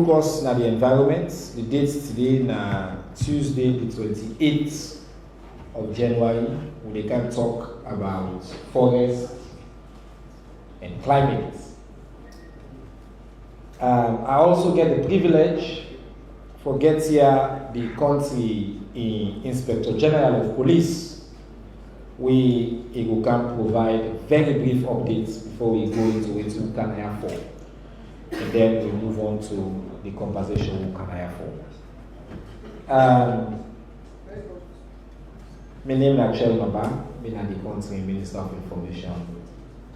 Focus on the environment. The date today na Tuesday, the 28th of January. We can talk about forest and climate. I also get the privilege for get here the country Inspector General of Police. We can provide very brief updates before we go into what we can hire for. And then we move on to the conversation we can hire for. My name is Achel Maba. I'm the country Minister of Information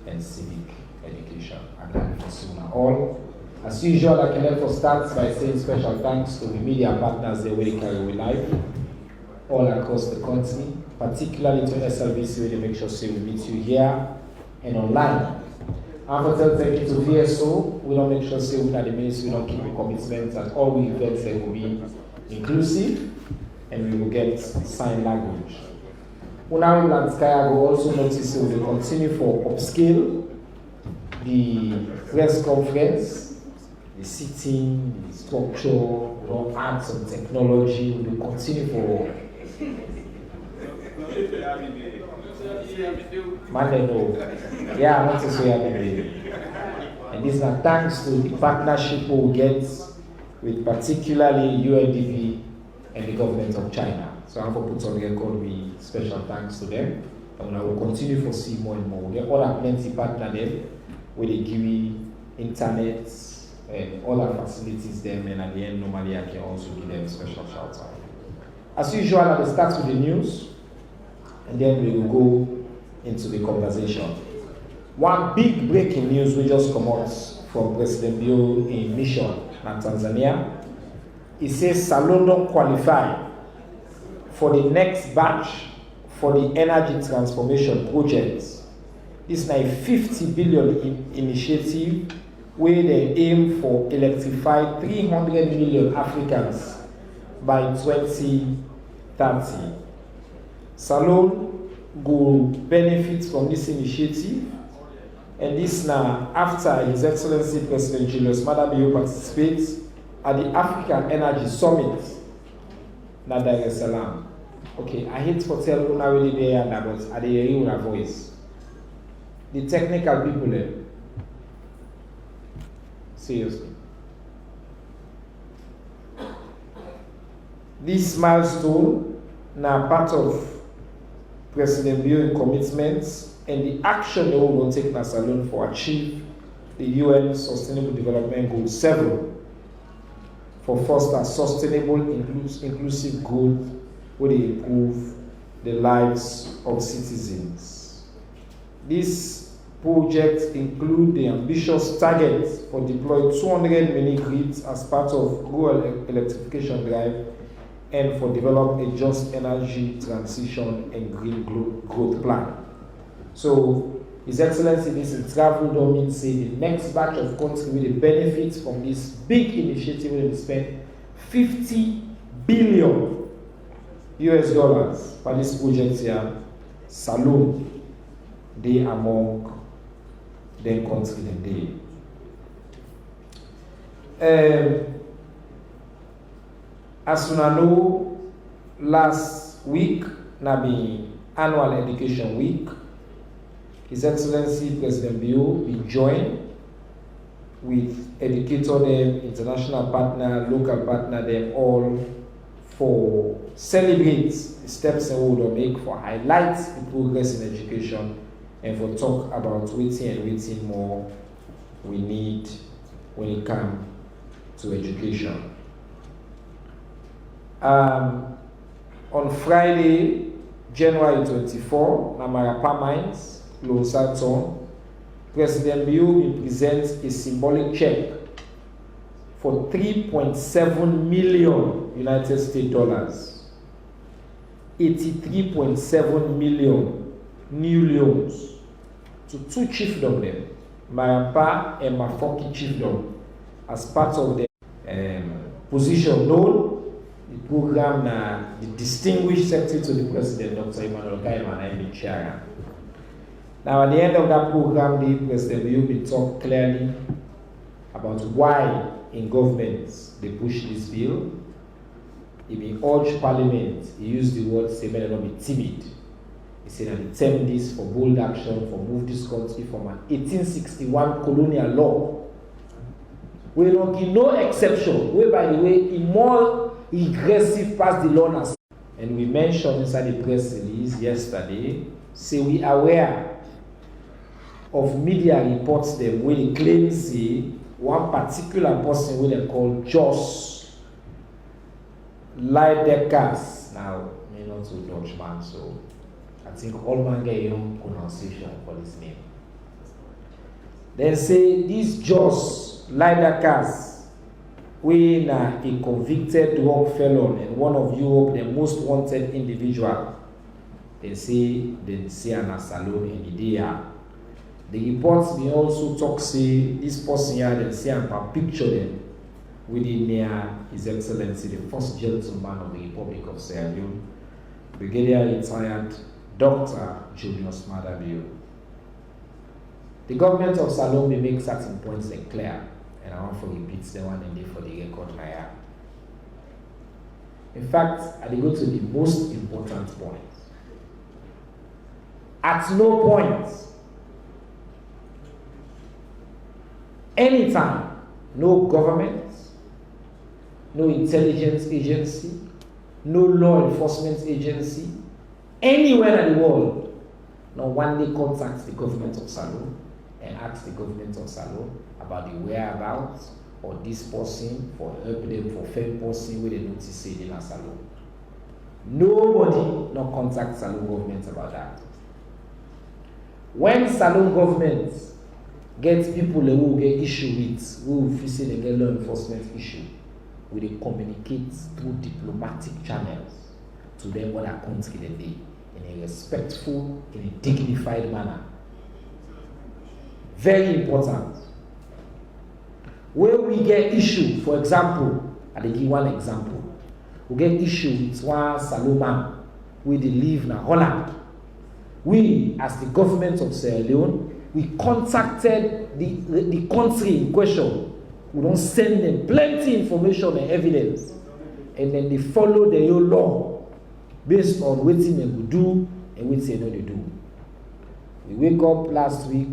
and Civic Education. I can for all. As usual, I can therefore start by saying special thanks to the media partners that will carry we live all across the country, particularly to SLBC, where they make sure we meet you here and online. And for thank you to VSO, we don't make sure we at the ministry, we don't keep the commitment that all we events will be inclusive and we will get sign language. Now we will also notice we will continue for upscale, the press conference, the sitting, the structure, we don't add some technology, we will continue for Monday, no. Yeah, I want to say happy. And this is thanks to the partnership we get with particularly UNDP and the government of China. So I want to put on record with special thanks to them. And I will continue to see more and more. We have other plenty partners where they give me internet and other facilities them, and at the end normally I can also give them special shout out. As usual, I will start with the news and then we will go into the conversation. One big breaking news we just come out from President Bio in mission in Tanzania. He says Salon don't qualify for the next batch for the energy transformation project. This is a 50 billion initiative where they aim for electrify 300 million Africans by 2030. Salon will benefit from this initiative, and this now after His Excellency President Julius Maada Bio participates at the African Energy Summit in Dar es Salaam. Okay, I hate for tell you now really there, but I hear you a voice. The technical people there. Seriously. This milestone now part of President Bio commitments and the action they will take in Salon for achieve the UN Sustainable Development Goal 7 for foster sustainable, inclusive growth where they improve the lives of citizens. This project includes the ambitious target for deploy 200 mini grids as part of rural electrification drive and for develop a just energy transition and green growth plan. So, His Excellency, this in travel don't mean say the next batch of countries will benefit from this big initiative will spend $50 billion for this project here. Salon, they among the countries and they. As you know, last week, na be annual education week. His Excellency President Bio will join with educator them, international partner, local partner them all for celebrate the steps they will make for highlight the progress in education and for talk about waiting more we need when it comes to education. On Friday, January 24, Namarapa Mines, Losaton, President Bio will present a symbolic check for $3.7 million United States dollars, 83.7 million new loans to two chiefdoms, Marapa and Mafoki chiefdom, as part of the position known. The program the distinguished secretary to the president, Dr. Emmanuel Kaima, and I'm chair. Now, at the end of that program, the President will talk clearly about why in government, they push this bill. He been urge Parliament, he used the word, say, may not be timid. He said that they term this for bold action, for move this country from an 1861 colonial law. We don't give no exception, where by the way, a more regressive past the law now. And we mentioned inside the press release yesterday, say we are aware of media reports them where they claim say one particular person where they call Jos Leijdekkers. Now, me not to Dutch man, so I think all man get your own pronunciation for this name. Then say this Jos Leijdekkers, we are a convicted drug felon and one of Europe the most wanted individual. They say an asylum in Idea. The reports may also talk say this person here they say and picture them within near His Excellency the first gentleman of the Republic of Sierra Leone, Brigadier retired Dr. Julius Madabio. The government of Salome may make certain points clear, and I want to repeat the one and for the record now. In fact, I go to the most important point. At no point, anytime, no government, no intelligence agency, no law enforcement agency, anywhere in the world, no one day contacts the government of Salome and asks the government of Salome about the whereabouts or this person for help them for fair person where they notice say they are Salome. Nobody no contacts Salome government about that. When Salome government gets people who get issue with, who feel they get law enforcement issue, we they communicate through diplomatic channels to them what our country they do in a respectful, in a dignified manner. Very important. Where we get issue, for example, I'll give one example. We get issue with one Saloma where they live in Holland. We, as the government of Sierra Leone, we contacted the country in question. We don't send them plenty information and evidence. And then they follow their own law based on what they will do and what they don't do. We wake up last week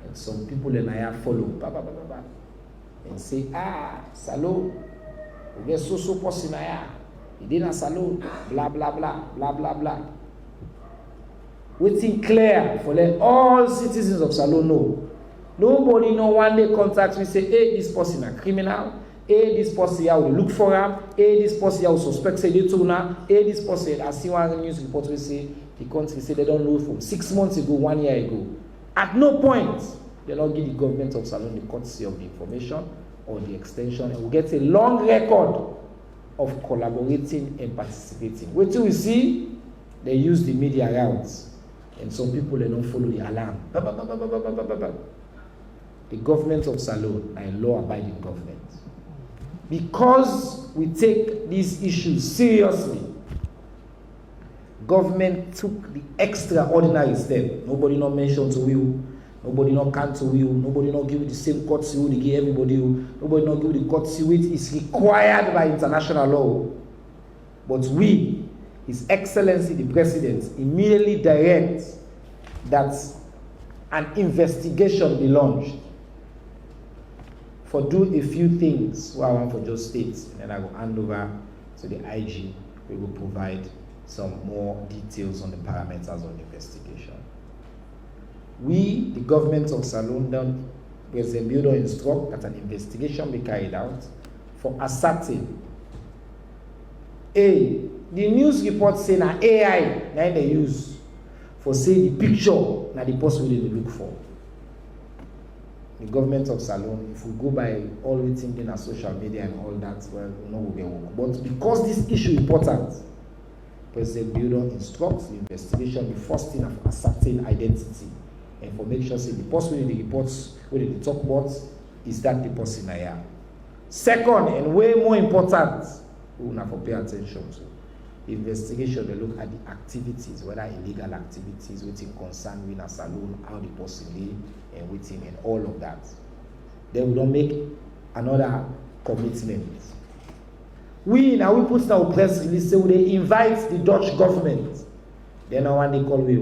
and some people in Naya follow and say, Salo, we get so person Naya. He didn't Salo, blah blah blah, blah blah blah. Waiting clear for let all citizens of Salone know. Nobody no one day contacts me say, hey, this person a criminal, hey, this person here will look for him, hey, this person here will suspect say they told now, hey, this person, I see one news report we say the country say they don't know from 6 months ago, 1 year ago. At no point they don't give the government of Salone the courtesy of the information or the extension, and we get a long record of collaborating and participating. Wait till we see they use the media routes. And some people they don't follow the alarm. The government of Salone are a law-abiding government. Because we take these issues seriously, government took the extraordinary step. Nobody not mentioned to you, nobody not cancel you, nobody not give you the same courtesy they give everybody, nobody not give you the courtesy which is required by international law. But we, His Excellency the President, immediately directs that an investigation be launched for do a few things what I want for just states, and then I will hand over to the IG. We will provide some more details on the parameters of the investigation. We, the government of Salone, President Bureau instruct that an investigation be carried out for ascertain the news report say na AI na they use for say the picture na the person they look for. The government of Salone, if we go by all we think in our social media and all that, well, no will get work. But because this issue is important, President Bureau instructs the investigation the first thing of ascertain identity and for make sure say the person in the reports where they talk about is that the person I am. Second, and way more important, we will have to pay attention to. The investigation, they look at the activities, whether illegal activities, waiting concern with a saloon, how the person live, and waiting, and all of that. Then we don't make another commitment. We now we put our press release, so they invite the Dutch government. They know when they call we,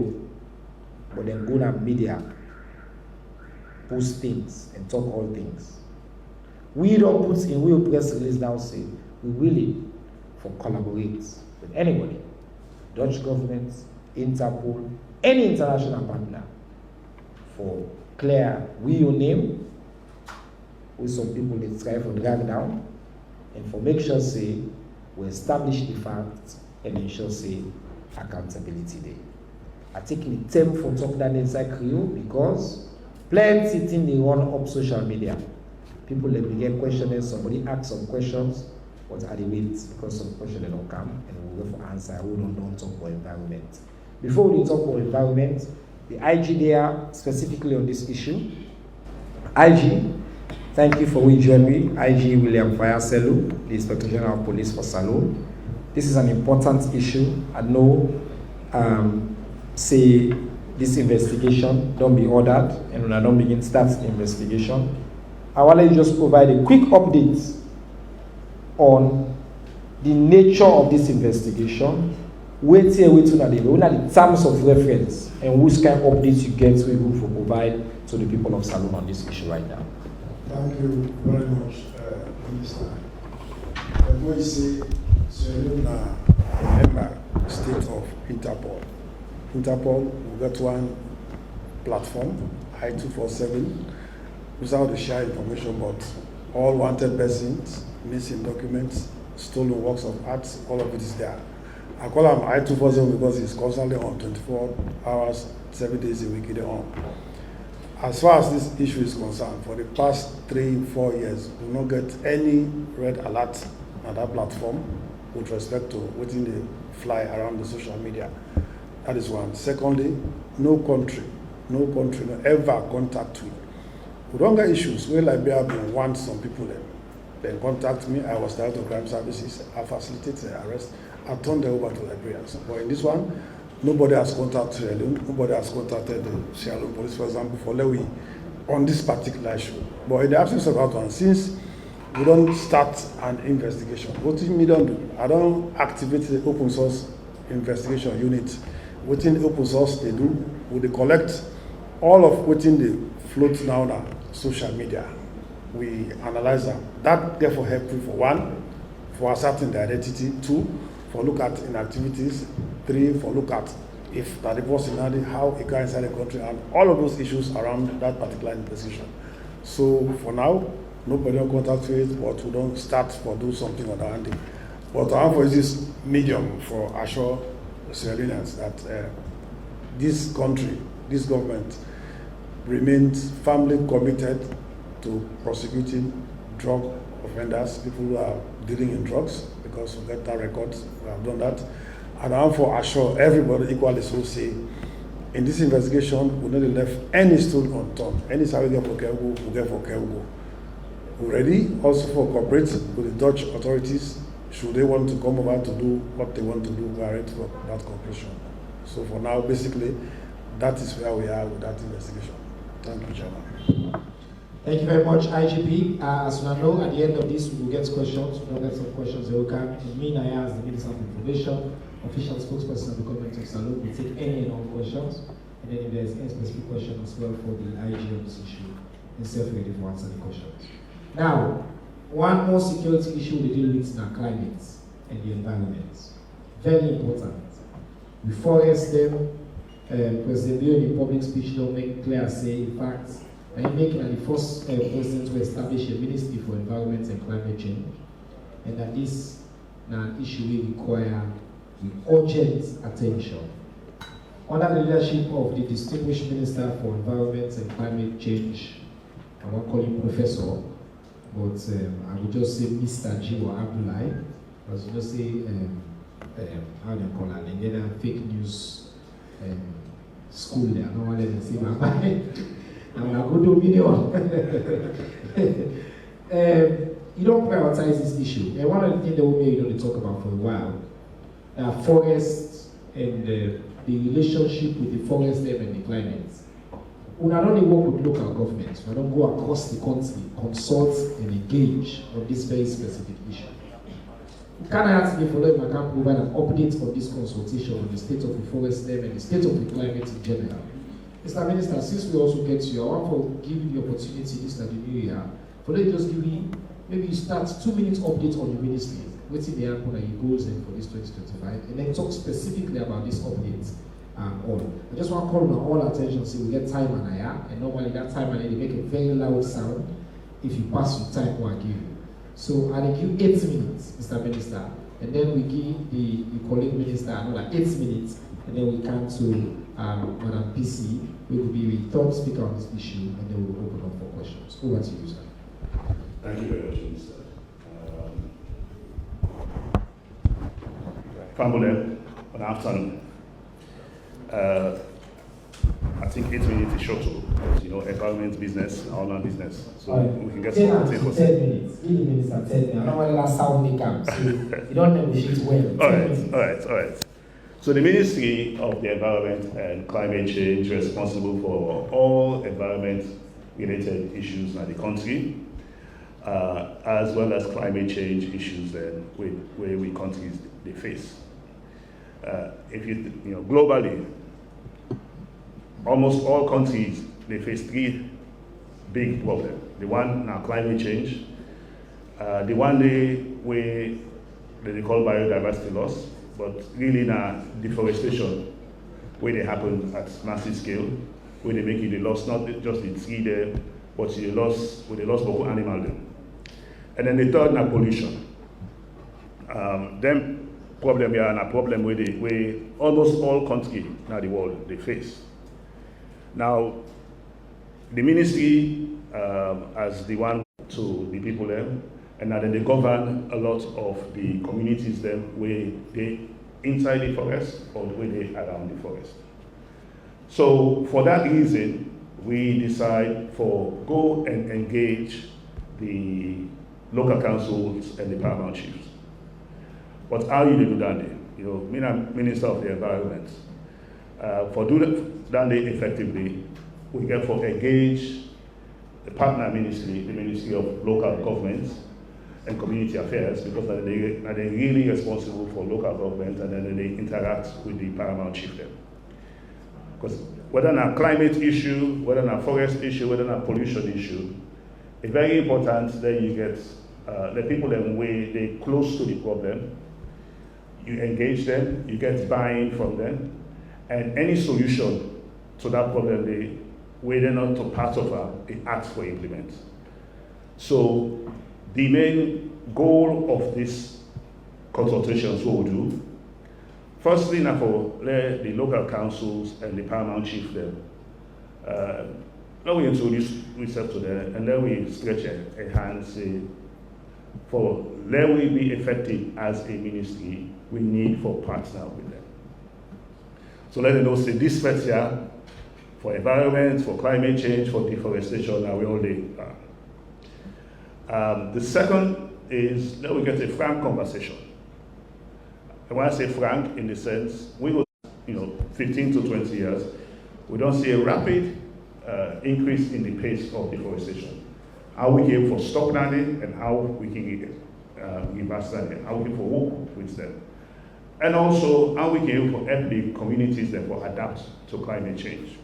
but then go to media, post things and talk all things. We don't put in we press release now say we willing for collaborate with anybody, Dutch government, Interpol, any international partner, for clear we your name, with some people they try for drag down, and for make sure say we establish the facts and ensure say accountability there. I take the term for talk that inside Creole because plenty things they run up social media. People they begin questioning, somebody ask some questions, but at the wait because some questions they don't come and we wait for answer. We don't talk about environment. Before we talk about environment, the IG there specifically on this issue. IG, thank you for we join me. IG William Fayaselu, the Inspector General of Police for Salone. This is an important issue. I know say this investigation don't be ordered and when I don't begin start the investigation. I want to just provide a quick update on the nature of this investigation. Wait till the terms of reference and which kind of updates you get we will provide to the people of Salone on this issue right now. Thank you very much, Minister. I'm going to say, Salone member state of Interpol. Interpol, we got one platform, I-247, without to share information about all wanted persons, missing documents, stolen works of art, all of it is there. I call them I-247 because it's constantly on 24 hours, 7 days a week, they're on. As far as this issue is concerned, for the past 3-4 years, we don't get any red alert on that platform with respect to what they fly around the social media. That is one. Secondly, no country no ever contact me. We don't get issues where Liberia been want some people then contact me. I was director of crime services. I facilitated the arrest. I turned them over to Liberians. But in this one, nobody has contacted Leone. Nobody has contacted the Sierra Leone police, for example, for Leone on this particular issue. But in the absence of that one, since we don't start an investigation, what do you don't do? I don't activate the open source investigation unit. What in the open source they do, will they collect all of what in the float now on social media. We analyze them. That therefore helps you for one, for ascertain the identity, two, for look at inactivities, three, for look at if that the personality, how it can inside the country, and all of those issues around that particular investigation. So for now, nobody will contact with, but we don't start for do something on the handy. But our for this medium for assure Sierra Leoneans that this country, this government remains firmly committed to prosecuting drug offenders, people who are dealing in drugs, because we get that record, we have done that. And I want to assure everybody equally so say, in this investigation, we not left any stone unturned. Any salary get for Kelgo, we get for Kelgo. We're ready also for cooperate with the Dutch authorities. Should they want to come over to do what they want to do, we are ready for that cooperation. So for now, basically, that is where we are with that investigation. Thank you, Chairman. Thank you very much, IGP. As you know, at the end of this, we will get questions. We will get some questions that will come. In me, I ask the Minister of Information, official spokesperson of the government of Salone, will take any and all questions. And then if there is any specific question as well for the IG on this issue, himself ready to answer the questions. Now, one more security issue we deal with is our climate and the environment. Very important. We forest them. President Leone in public speech don't make clear say, in fact, I'm making the first president to establish a ministry for environment and climate change, and that this is an issue will require urgent attention. Under the leadership of the distinguished Minister for Environment and Climate Change, I won't call him Professor, but I would just say Mr. Jiwa Abdullahi, as you just say, how do you call it, Nigerian fake news school there. I don't want to say my mind. I'm a good opinion. You don't prioritize this issue. And one of the things that we may not talk about for a while, forests and the relationship with the forest and the climate. we not only work with local governments, we don't go across the country, consult and engage on this very specific issue. Can I ask you for them, I can provide an update on this consultation on the state of the forest and the state of the climate in general? Mr. Minister, since we also get to you, I want to give you the opportunity, this is the new year, for them to just give me, maybe you start 2 minutes update on the ministry, what's in the happen and your goals for this 2025, and then talk specifically about this update all. I just want to call on all attention, so we get time and normally that time and they make a very loud sound if you pass your time what I give you. So I give 8 minutes, Mr. Minister, and then we give the colleague minister another 8 minutes, and then we come to Madam PC, we will be the third speaker on this issue, and then we will open up for questions. Over to you, sir. Thank you very much, Minister. Family, good afternoon. I think 8 minutes is short, because environment business, online business. So we can get some 10 minutes. 8 minutes and 10 minutes. I don't want to last sound they come. So you don't negotiate well. All right. So the Ministry of the Environment and Climate Change is responsible for all environment-related issues in the country, as well as climate change issues where we countries they face. Globally, almost all countries they face 3 big problems. The one now climate change, the one they call biodiversity loss, but really now deforestation, where they happen at massive scale, where they make the loss not just the tree there, but the loss local animal there. And then the third now pollution. Them problem here and a problem where almost all countries now the world they face. Now, the ministry as the one to the people there, and then they govern a lot of the communities there where they inside the forest or where they around the forest. So for that reason, we decide for go and engage the local councils and the paramount chiefs. But how you do that day? Me and Minister of the Environment. For do that day effectively, we get for engage the partner ministry, the Ministry of Local Government and Community Affairs, because they're really responsible for local government, and then they interact with the paramount chief there. Because whether it's a climate issue, whether it's a forest issue, whether it's a pollution issue, it's very important that you get the people that way they close to the problem, you engage them, you get buy-in from them, and any solution to that problem, they're not to part of they ask for implement. So the main goal of this consultations what we do, firstly now for the local councils and the paramount chief them, now we introduce ourselves to them, and then we stretch a hand, say, for let we be effective as a ministry, we need for partner with them. So let them know, say, this first year, for environment, for climate change, for deforestation, now we all there. The second is that we get a frank conversation. And when I say frank, in the sense, we go, 15 to 20 years, we don't see a rapid increase in the pace of deforestation. How we can for stop landing and how we can invest landing, how we can for work with them. And also how we can for help the communities that will adapt to climate change.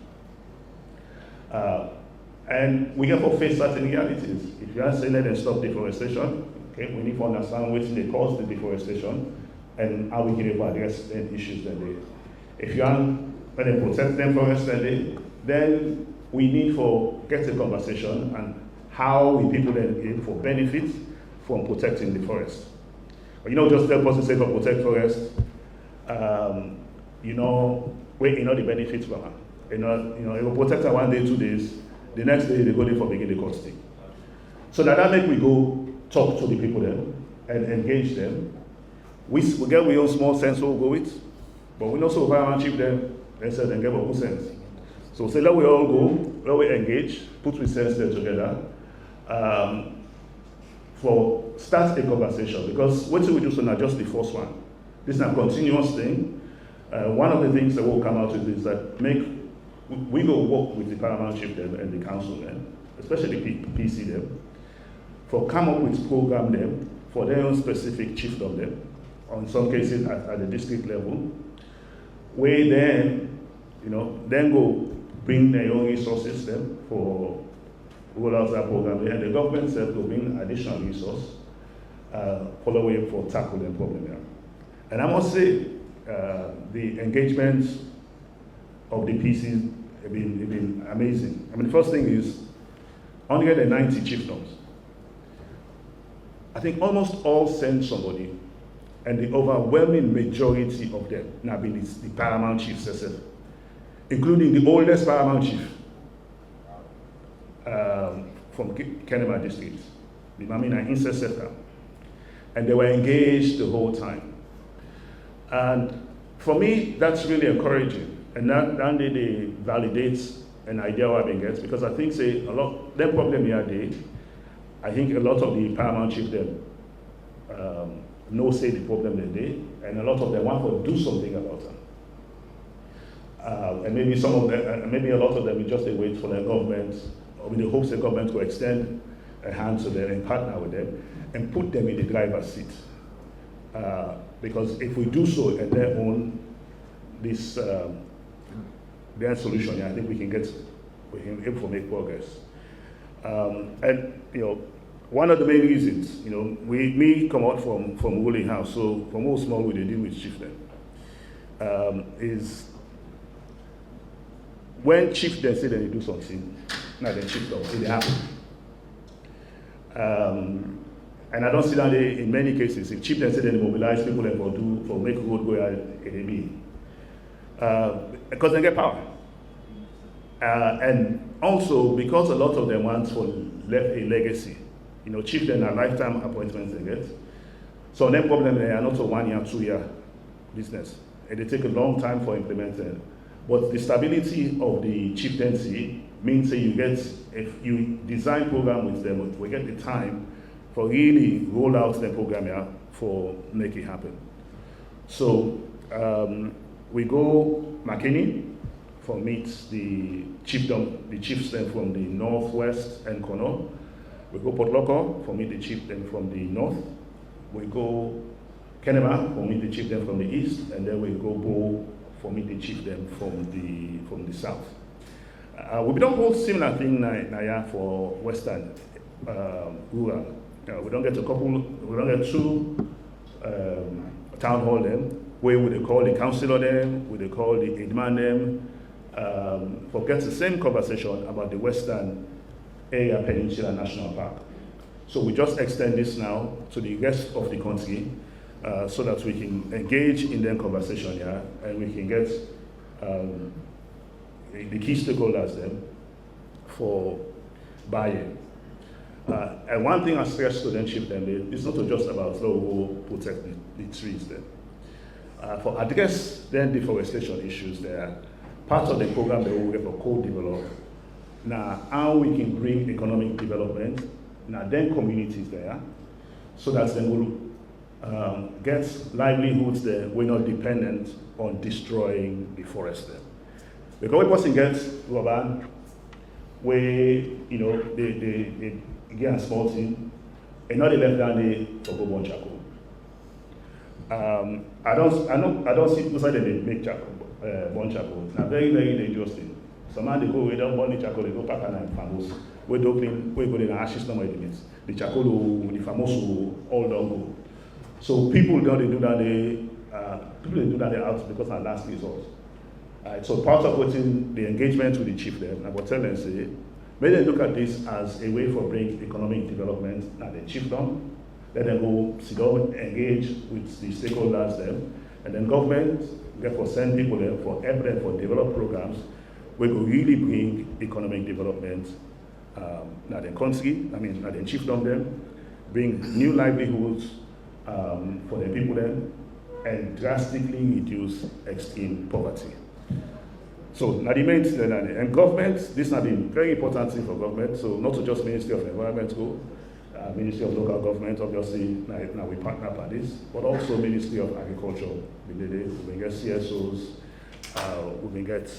And we have to face certain realities. If you are saying let them stop deforestation, okay, we need to understand what they cause the deforestation and how we can address the issues that they. If you are let them protect them forest then we need to get a conversation and how we people then able for benefit from protecting the forest. But just tell us to say to protect forest, where the benefits from it. It will protect her 1 day, 2 days. The next day they go there for begin the costing. So that make we go talk to the people then and engage them. We get our own small sense we'll go with, but we also paramount chief them and say then get our own sense. So say let we all go, let we engage, put we sense there together, for start a conversation, because what we do so now just the first one. This is a continuous thing. One of the things that will come out of this is that we go work with the paramount chief them and the council them, especially PC them, for come up with program them for their own specific chiefdom them, or in some cases at the district level, where then, then go bring their own resources them for roll out that program, and the government said to bring additional resource following for tackle the problem here. And I must say, the engagement of the PCs have been amazing. I mean, the first thing is 190 chiefdoms. I think almost all send somebody, and the overwhelming majority of them now been the paramount chiefs, including the oldest paramount chief from Kenema district, the Mamina Inseseka, and they were engaged the whole time. And for me, that's really encouraging, and that they validates an idea what I've gets, because I think say a lot the problem here they, I think a lot of the paramount chiefs them know say the problem that they, and a lot of them want to do something about them. And maybe some of them, maybe a lot of them will just wait for their government, or with the hopes the government will extend a hand to them and partner with them and put them in the driver's seat. Because if we do so and they own this their solution, I think we can able to make progress. And one of the main reasons, we come out from ruling house, so from all small we deal with chieftain, is when chieftain say they do something, now the chieftain, it happen. And I don't see that in many cases, if chieftain say they mobilize people and for make road go because they get power. And also because a lot of them want to left a legacy. Chieftain are lifetime appointments they get. So their problem they are not a 1 year, 2 year business. And they take a long time for implementing. But the stability of the chieftaincy means that if you design program with them, we get the time for really roll out the program here for make it happen. So we go McKinney for meet the chiefs then from the northwest and corner. We go Port Loko for meet the chief then from the north. We go Kenema for meet the chief then from the east, and then we go Bo for meet the chief then from the south. We don't hold similar thing now for Western rural. We don't get two town hall them, where would they call the councillor them, would they call the aidman them, forget the same conversation about the Western Area Peninsula National Park. So we just extend this now to the rest of the country so that we can engage in the conversation here and we can get the key stakeholders then for buy-in. And one thing I stress to them, chief them, it's not just about go protect the trees then. For address then deforestation issues there, part of the program that we will co-develop. Now, how we can bring economic development, now then communities there, so that then we'll get livelihoods there, we're not dependent on destroying the forest there. Because we person gets Roban, where, they get a small thing, and now they left down there for go burn charcoal. I don't see people say they make charcoal, burn charcoal. It's a very, very dangerous thing. Some man they go, we don't burn the charcoal, they go pack and famous. We don't clean, we go in the ashes, no more elements. The charcoal, the famous, all don't go. So people don't do that, they do that out because our last resort. So part of what's the engagement with the chief there, I will tell them, say, may they look at this as a way for bring economic development at the chiefdom. Let them go sit down, engage with the stakeholders there, and then government therefore send people there for help them for develop programs where we really bring economic development at the country, at the chiefdom there, bring new livelihoods for the people there, and drastically reduce extreme poverty. So, now the main thing, and government, this has been very important thing for government, so not to just Ministry of Environment go, Ministry of Local Government, obviously, now we partner for this, but also Ministry of Agriculture, we get CSOs, we get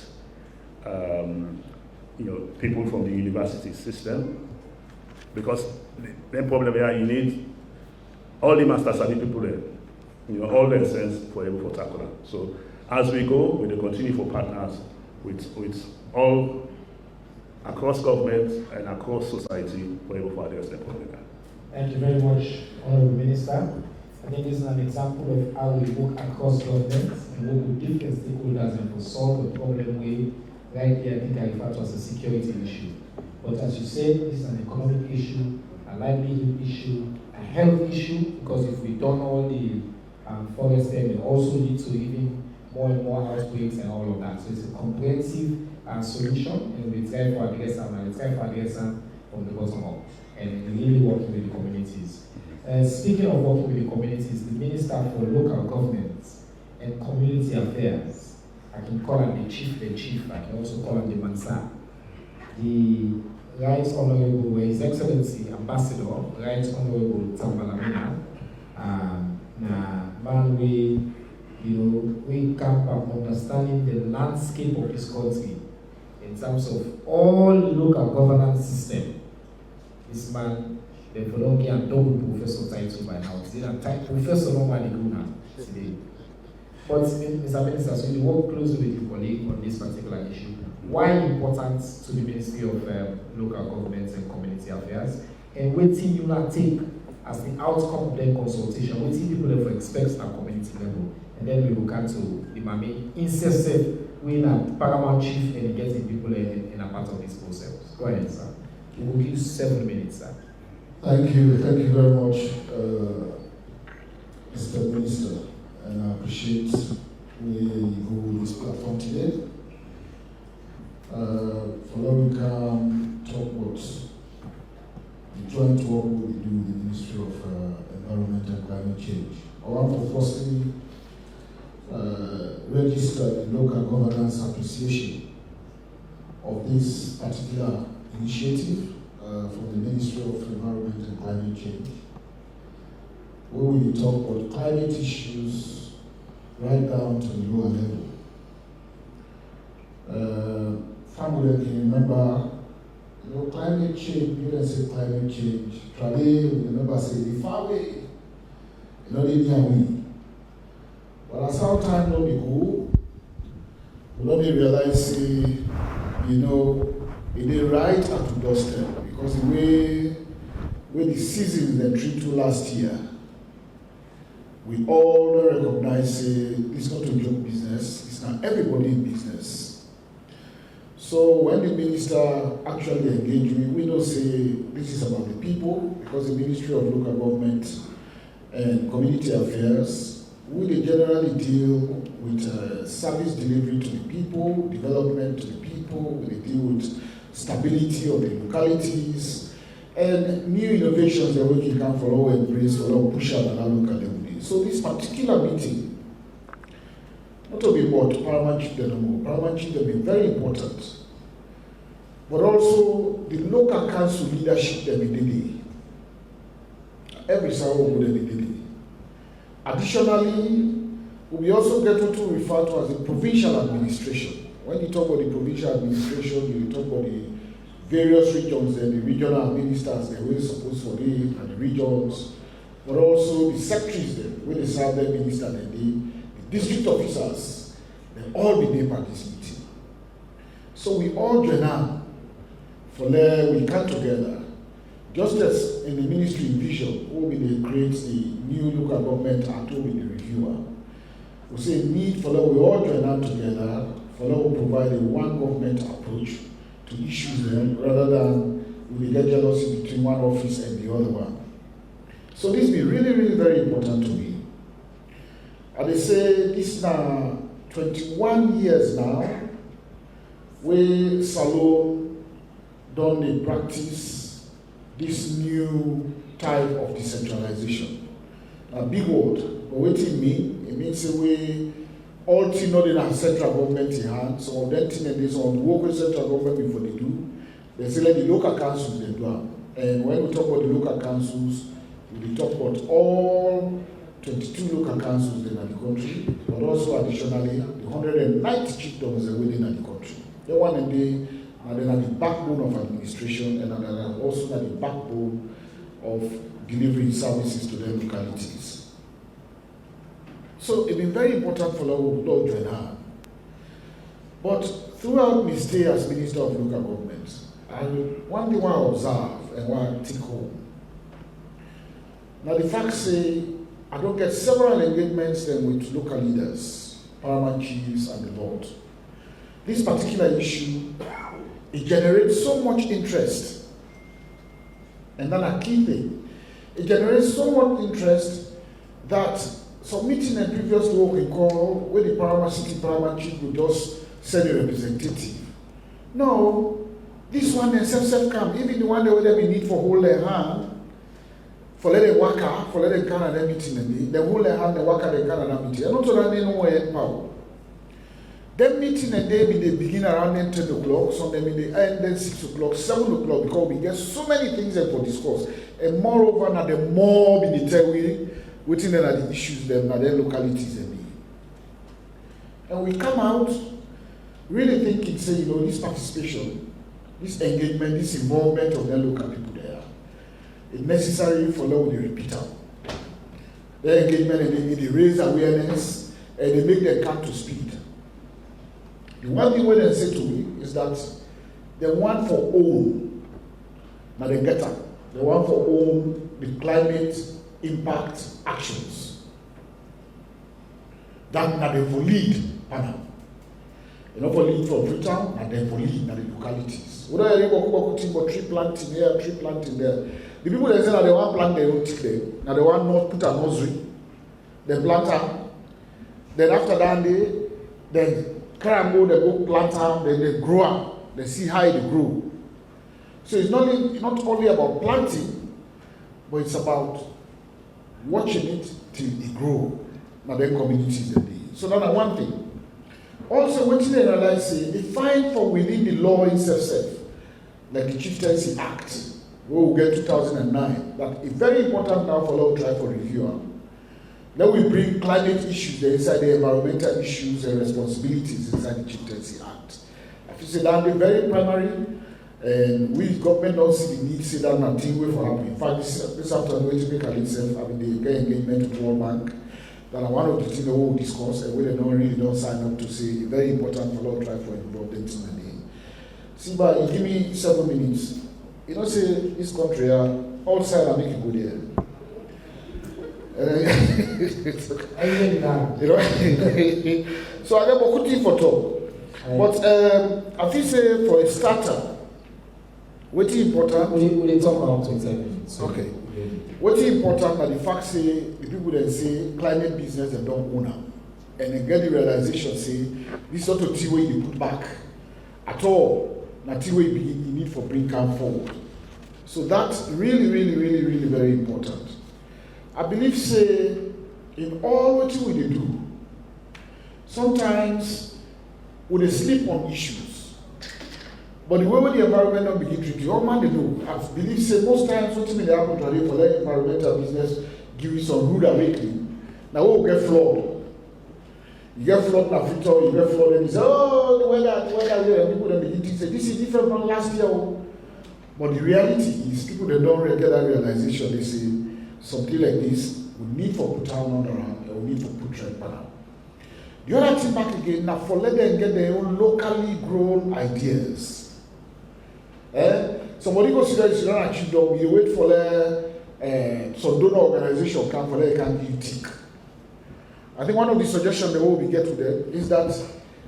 people from the university system, because the problem here, you need all the masters and the people there, all the sense for able to tackle that. So as we go, we will continue for partners with all across government and across society for able to address the problem. Thank you very much, Honorable Minister. I think this is an example of how we work across governments and work with different stakeholders and to solve the problem with, right here, I think I refer to as a security issue. But as you said, this is an economic issue, a livelihood issue, a health issue, because if we don't all the forest there, we also lead to even more and more outbreaks and all of that. So it's a comprehensive solution, and we try to address them, and we try to address them from the bottom up, and really working with the communities. Speaking of working with the communities, the Minister for Local Governments and Community Affairs, I can call him the chief, I can also call him the Mansa. The Right Honorable, His Excellency Ambassador, Right Honorable Tambalamina, man, we come by understanding the landscape of this country in terms of all local governance system. This man, the Bologna and double professor title by now. It's a professor normally now today. But Mr. Minister, so you work closely with your colleague on this particular issue. Why important to the Ministry of Local Governments and Community Affairs? And what do you not take as the outcome of their consultation? What do people ever expect at community level? And then we will come to the Mami incessive with a paramount chief and getting people in a part of this process. Go ahead, sir. We will give you 7 minutes, sir. Thank you very much, Mr. Minister, and I appreciate you this platform today. For now we can talk about the joint work we do with the Ministry of Environment and Climate Change. I want to firstly register the local governance appreciation of this particular initiative from the Ministry of Environment and Climate Change, where we talk about climate issues right down to the lower level. Family can remember, climate change, you don't say climate change. Travel, remember say the far away, the near we. But as how time don't be go, we don't realize, it is right at the doorstep, because the way the season that treat to last year, we all recognize it's not a joke business, it's not everybody's business. So when the minister actually engaged me, we don't say this is about the people, because the Ministry of Local Government and Community Affairs, we generally deal with service delivery to the people, development to the people, we deal with stability of the localities, and new innovations that we can come for our embrace, for our push out at our local level. So this particular meeting, not to be about paramount chief, paramount chief will be very important, but also the local council leadership that we did. Every Saturday we did. Additionally, we also get what we refer to as the provincial administration. When you talk about the provincial administration, you talk about the various regions and the regional ministers that we're supposed to be and the regions, but also the secretaries that when they serve their minister and the district officers, they all be there at this meeting. So we all join up for we come together, just as in the ministry vision, where we create the new local government act with the reviewer. We say need for we all join up together, for we provide a one government approach to issues them, rather than we get jealousy between one office and the other one. So this be really, really very important to me. And they say this now 21 years now, we Salone done the practice this new type of decentralization. A big word, but what it mean? It means we all things not in our central government in hand, so that thing that is on work with central government before they do, they say let the local councils they do. And when we talk about the local councils, we talk about all 22 local councils in the country, but also additionally the 190 chiefdoms that are within the country. The one and they are the backbone of administration and are also the backbone of delivering services to their localities. So it's been very important for Lord join her. But throughout my stay as Minister of Local Government, one thing I observe and one I take home. Now the fact say I don't get several engagements then with local leaders, paramount chiefs and the board. This particular issue, it generates so much interest. And then a key thing, it generates so much interest that submitting a previous working call where the paramount chief would just send a representative. No, this one themselves come, even the one that we need for hold their hand, for let them work out, for let them Canada meeting, they hold their hand, they work out the Canada meeting. And not so that they know where power. Them meeting and they begin around 10 o'clock, some them in the end then 6 o'clock, 7 o'clock, because we get so many things there for discuss. And moreover, now the more in the territory, waiting there are the issues them, now their localities and me. And we come out really thinking, say, you know, this participation, this engagement, this involvement of their local people there, it's necessary for them to repeat out. Their engagement and they raise awareness and they make them come to speed. The one thing they say to me is that they want for own, now they get up. They want for own the climate impact actions. That now they for lead panel. You know, for lead from Freetown and then for lead now the localities. Whether you go tree planting here, tree planting there. The people that say that they want plant their own tick there. Now they want not put a nursery. They plant them. Then after that they Karambo, they go plant them, then they grow up, they see how they grow. So it's not only about planting, but it's about watching it till it grow. Now then communities and they. So that's one thing. Also, what they realize is they find from within the law itself, like the Chieftaincy Act, we will get 2009, that it's very important now for us to try for review. Then we bring climate issues inside the environmental issues and responsibilities inside the Chieftaincy Act. I have to say that they're very primary, and we government don't see the need to say that nothing way for happening. In fact, this afternoon, we make itself having the engagement with World Bank. That one of the things that we'll discuss, and we don't sign up to say it's very important for us to try for involvement in the day. See, but you give me 7 minutes. You know, say this country, all sides are making good here. You know, so I got a good for talk. But I think say for a starter, what is important? We talk about 27 minutes. So okay. What is important are the fact say the people that say climate business they don't own them, and they get the realization say this sort of thing way you put back at all. Not way you need for bring come forward. So that's really very important. I believe say in all what we do, sometimes we sleep on issues. But the way the environment don't begin to all man they know. I believe say most times what may happen to for that environmental business give you some rude awakening. Now we'll get flawed. You get flood in Africa, you get flood, and you say, oh, the weather here, and people then begin to say, this is different from last year. But the reality is, people that don't get that realization, they say, something like this, we need for put town around, and we need for put trend panel. The other thing back again, now for let them get their own locally grown ideas. Somebody considers you don't achieve them, you wait for some donor organization come for they can give tick. I think one of the suggestions that we get to them is that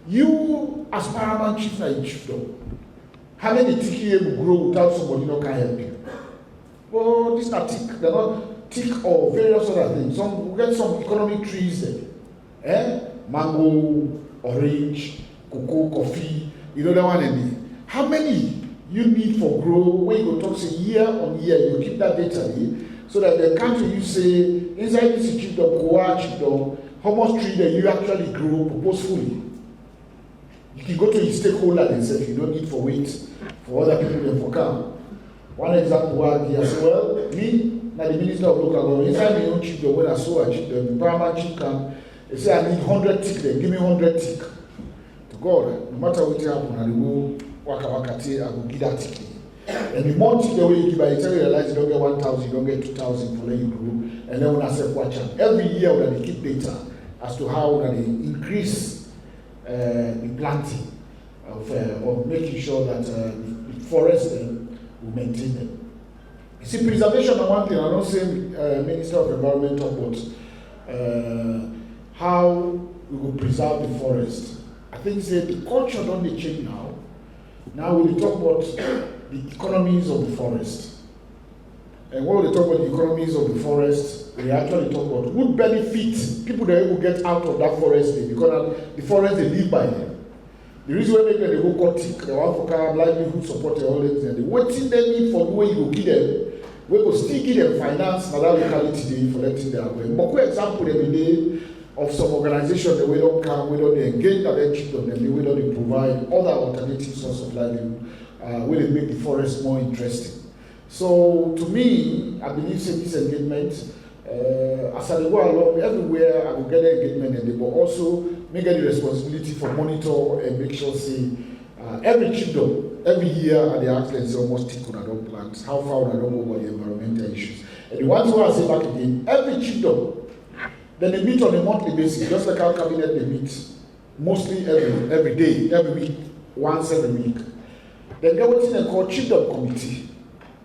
you, as paramount chief, are in chiefdom. How many tick here will grow without somebody not can help you? Well, this is not tick. They're not tick or various other things. We get some economic trees there. Mango, orange, cocoa, coffee, you know that one and me. How many you need for grow? When you go talk say year on year, you keep that data so that the country you say inside this chiefdom, Koa chiefdom, how much tree that you actually grow purposefully. You can go to your stakeholder and say, you don't need for wait for other people to come. One example was here, say, well, me, now the Minister of Local Government, inside my own chief, when I saw a chief, the paramount chief come, they say, I need 100 tick, they give me 100 tick to God, no matter what happen, I will waka wakati, I will give that ticket. And the month the way you give, by the time you realize you don't get 1,000, you don't get 2,000 for letting grow. And then when I say watch out, every year when they keep data as to how they increase the planting of making sure that the forest will maintain them. You see, preservation is one thing. I'm not saying Minister of Environment talk about how we will preserve the forest. I think the culture don't change now. Now we talk about the economies of the forest. And when we talk about the economies of the forest, we actually talk about what benefits people that will get out of that forest because the forest they live by them. The reason why they go cotic, they want for car, livelihood support, all that, and the waiting they need for the way you give them, we will still give them finance for that locality for letting their way. But for example, every day of some organization that we don't come, we don't engage that they cheat on them, we don't provide other alternative source of livelihood, where they make the forest more interesting. So to me, I believe this engagement, as I go along everywhere, I will get the engagement and they will also make the responsibility for monitor and make sure every chiefdom, every year at the accidents almost take on adult plants, how far I don't go about the environmental issues. And the ones who I say back again, every chiefdom, then they meet on a monthly basis, just like our cabinet they meet mostly every day, every week, once every week. Then get what they call chiefdom committee.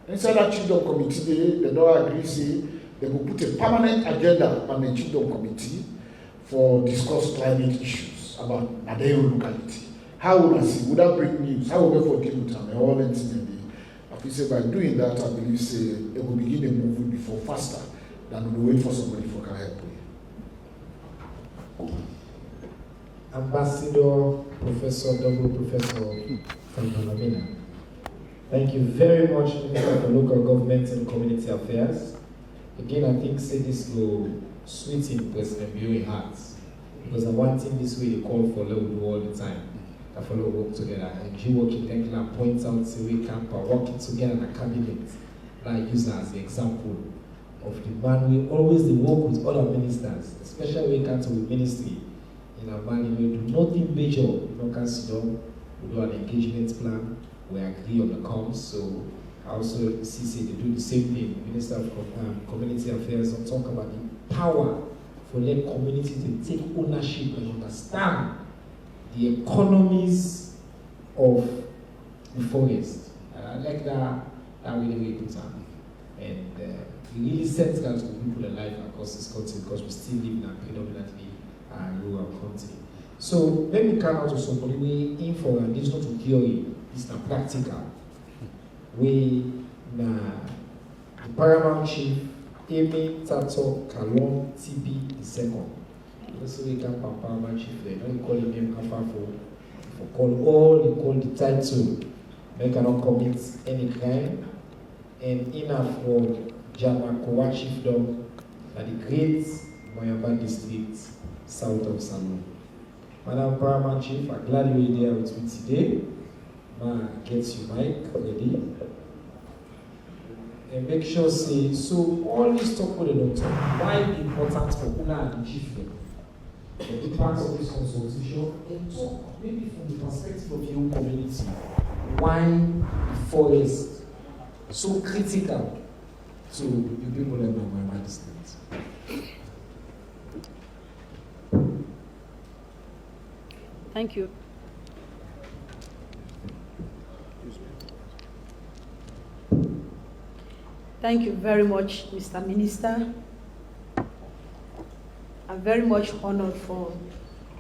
Inside that chiefdom committee, they don't agree, say they will put a permanent agenda on the chiefdom committee for discuss climate issues about Nadeo locality. How would I see? Would that bring news? How would we for deal with them? All that thing. I feel say by doing that, I believe say it will begin a movement before faster than we wait for somebody for can help with. Ambassador, Professor, Double Professor from Panamena. Thank you very much, Minister for Local Government and Community Affairs. Again, I think say this will sweeten President Bio's heart because I want him this way they call for love all the time. That follow work together. And you working Technical points out the way camp are working together in a cabinet. That I use as the example of the man we always work with other ministers, especially when it comes to the ministry. In a man we do nothing major, we don't consider, we do an engagement plan, we agree on the comms. So I also see they do the same thing. Minister of Community Affairs will talk about the power for the community to take ownership and understand the economies of the forest. I like that way we put on. And it really sets that to people alive across this country because we still live in a predominantly rural country. So let me come out to somebody we in for and this not to theory, it's not practical. We na the Paramount Chief Amy Tato Kalon TB II. So we can Paramount Chief there. Don't call him Alpha for call all they call the title. They cannot commit any crime. And enough for Jamakowa Chiefdom at the great Moyamba district south of Salon. Madam Paramount Chief, I'm glad you're here with me today. Get your mic ready. And make sure say, so all this talk with the doctor, why important for Una and Chiefdom? Be part of this consultation and talk maybe from the perspective of your own community. Why the forest so critical to the people that know my district? Thank you. Thank you very much, Mr. Minister. I'm very much honored for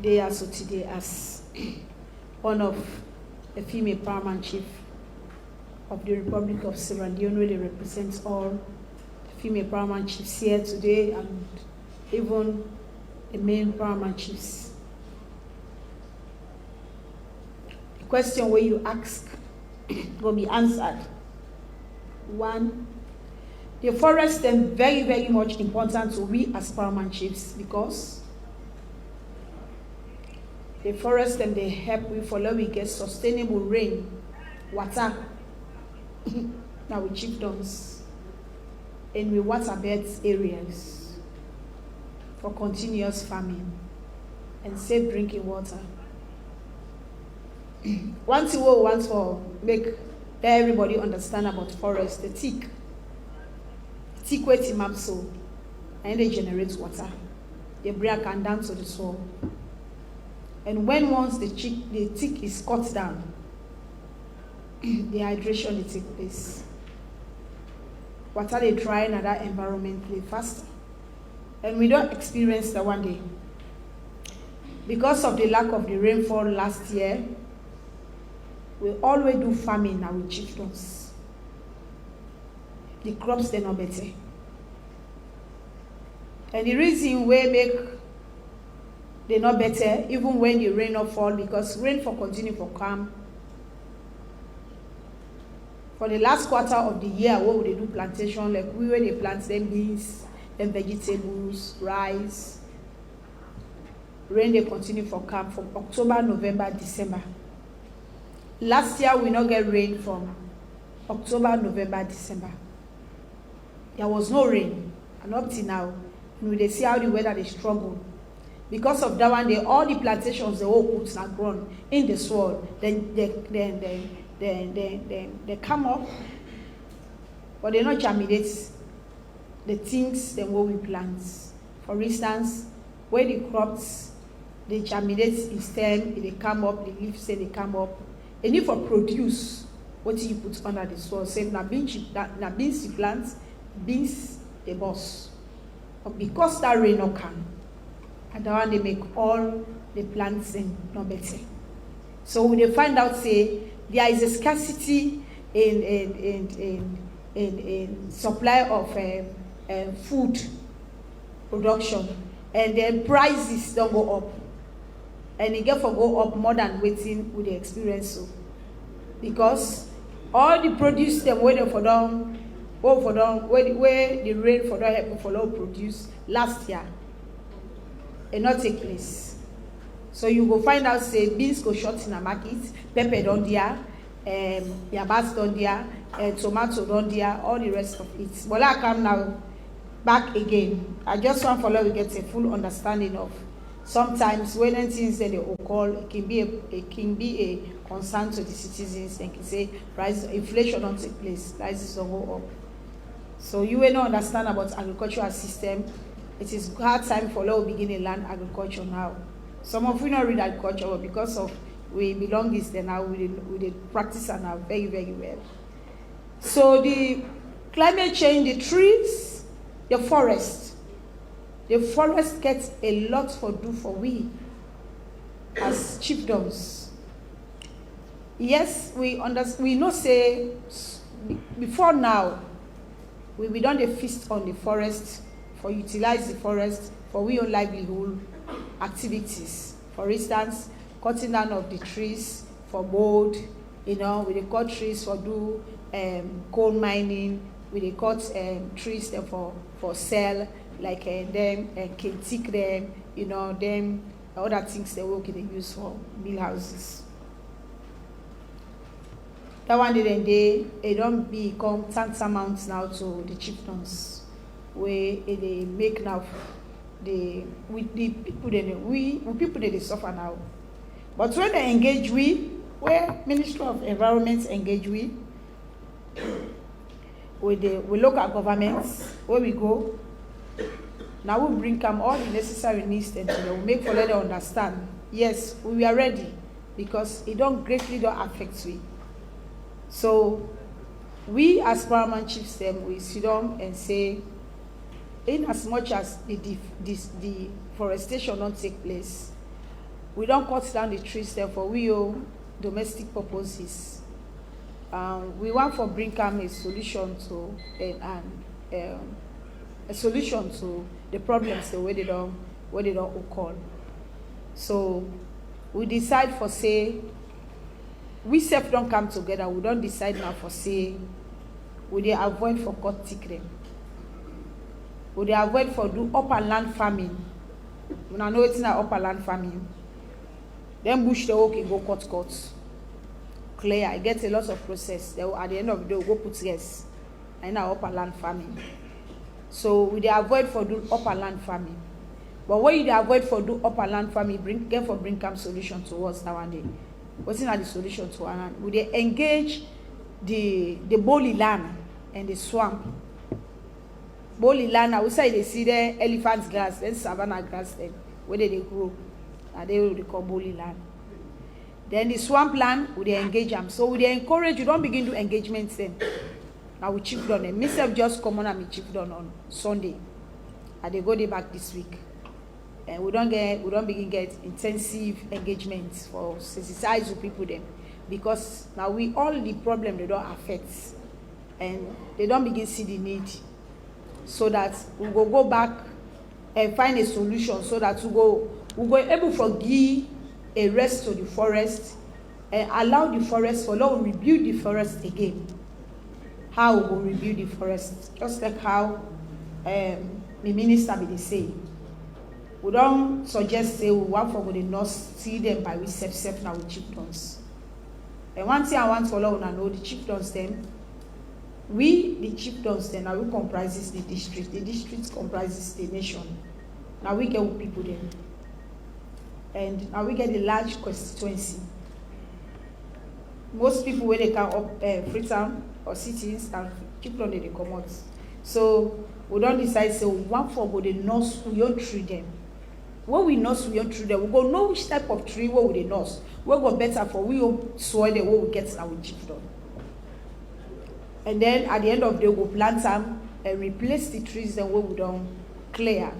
day also today as one of the female Paramount Chief of the Republic of Sierra Leone, really represents all the female Paramount Chiefs here today and even the main Paramount Chiefs. The question where you ask will be answered. One, the forest is very, very much important to we as Paramount Chiefs because the forest and they help we follow we get sustainable rain, water. Now we chiefdoms and we waterbed areas for continuous farming and safe drinking water. one thing we want for make everybody understand about forest, the tick where timam so, and they generate water. They bring can down to the soil. And when once the tick is cut down, the hydration will take place. Water they dry in that environment play faster. And we don't experience that one day. Because of the lack of the rainfall last year, we always do farming now with chieftains. The crops they're not better. And the reason we make they not better even when the rain not fall, because rainfall continue for calm. For the last quarter of the year, what would they do plantation? Like we when they plant them beans, then vegetables, rice. Rain they continue for calm from October, November, December. Last year we not get rain from October, November, December. There was no rain, and up till now, we see how the weather they struggle. Because of that one, all the plantations they all put are grown in the soil. Then they come up, but they not germinate the things that what we plant. For instance, where the crops they germinate in stem, they come up, the leaves say they come up. And if for produce, what you put under the soil, say na beans you plant, beans the boss. But because that rain no come, and that one they make all the plants no better. So when they find out say there is a scarcity in supply of food production, and then prices don't go up, and they get for go up more than waiting with the experience. So because all the produce them waiting for them, where the rain for them help for them produce last year, and not take place. So you go find out say beans go short in the market, pepper don there, yabas don there, tomato don there, all the rest of it. But I come now back again. I just want for we get a full understanding of sometimes when things that they occur, it can be a concern to the citizens. They can say price inflation don't take place, prices don't go up. So you will not understand about agricultural system. It is hard time for us begin to learn agriculture now. Some of you not read agriculture, but because of we belong is there now, we practice and now very, very well. So the climate change, the trees, the forest gets a lot for do for we as chiefdoms. Yes, we know say before now we done the feast on the forest for utilize the forest for we own livelihood activities. For instance, cutting down of the trees for wood, we dey cut trees for do coal mining, we dey cut trees for sell, like them can take them, them other things that we can use for mill houses. That one they don't become tantamount now to the chieftains, where they make now with the people that they suffer now. But when they engage where Ministry of Environment engage with local governments, where we go, now we bring them all the necessary needs and we make for them understand, yes, we are ready, because it greatly don't affect we. So we as paramount chiefs we sit down and say, in as much as the deforestation don't take place, we don't cut down the trees there for domestic purposes. We want for bring a solution to a solution to the problems the way they don't occur. So we decide for say we self don't come together. We don't decide now for say we dey avoid for cut tick. We dey avoid for do upper land farming. When I know it's not upper land farming, then bush the work go cut. Clear. I get a lot of process. They will, at the end of the day, we'll go put yes. And now upper land farming. So we dey avoid for do upper land farming. But when you dey avoid for do upper land farming, bring come solution towards that one day. What's not the solution to one? Would they engage the bowly land and the swamp? Bowly land, I would say they see the elephant's grass, then savannah grass, then where they grow, and they will call bowly land. Then the swamp land, would they engage them? So would they encourage you? Don't begin to engagement then. Now we chief done them. Myself just come on and me chief done on Sunday, and they go there back this week. And we don't begin get intensive engagements for sensitize with people them, because now we all the problem they don't affect, and they don't begin see the need, so that we will go back and find a solution, so that we go able to give a rest to the forest and allow the forest for Lord rebuild the forest again. How we will rebuild the forest, just like how the minister be say. We don't suggest say we want for the north see them by we self now with chieftains. And one thing I want for all to know, the chieftains them, we the chieftains then now we comprises the district. The district comprises the nation. Now we get with people then. And now we get a large constituency. Most people when they come up Freetown or cities and chieftains they come out. So we don't decide say we want for the north we don't treat them. When we nurse, we don't treat them. We go know which type of tree what we nurse. We go better for we soil the what we get now with chieftain. And then at the end of the day, we go plant them and replace the trees then what we don't clear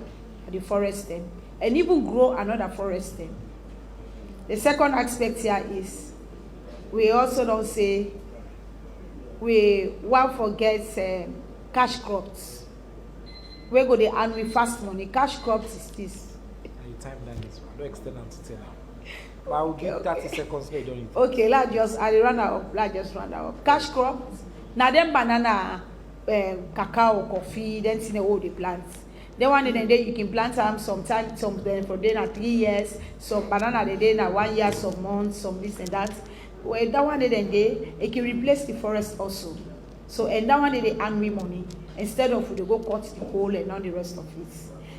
the forest them, and even grow another forest them. The second aspect here is we also don't say we won't forget cash crops. We go there and we fast money. Cash crops is this. Time than this one. Don't extend them to 10 now. But I will give 30 seconds later. Okay, let's just run out. Let's just run out. Cash crops. Now them banana, cacao, coffee, then see all the plants. Then one day you can plant them sometime, some then for then 3 years, some banana the day 1 year, some months, some this and that. Well, that one day it can replace the forest also. So and that one day they earn me money instead of they go cut the coal and all the rest of it.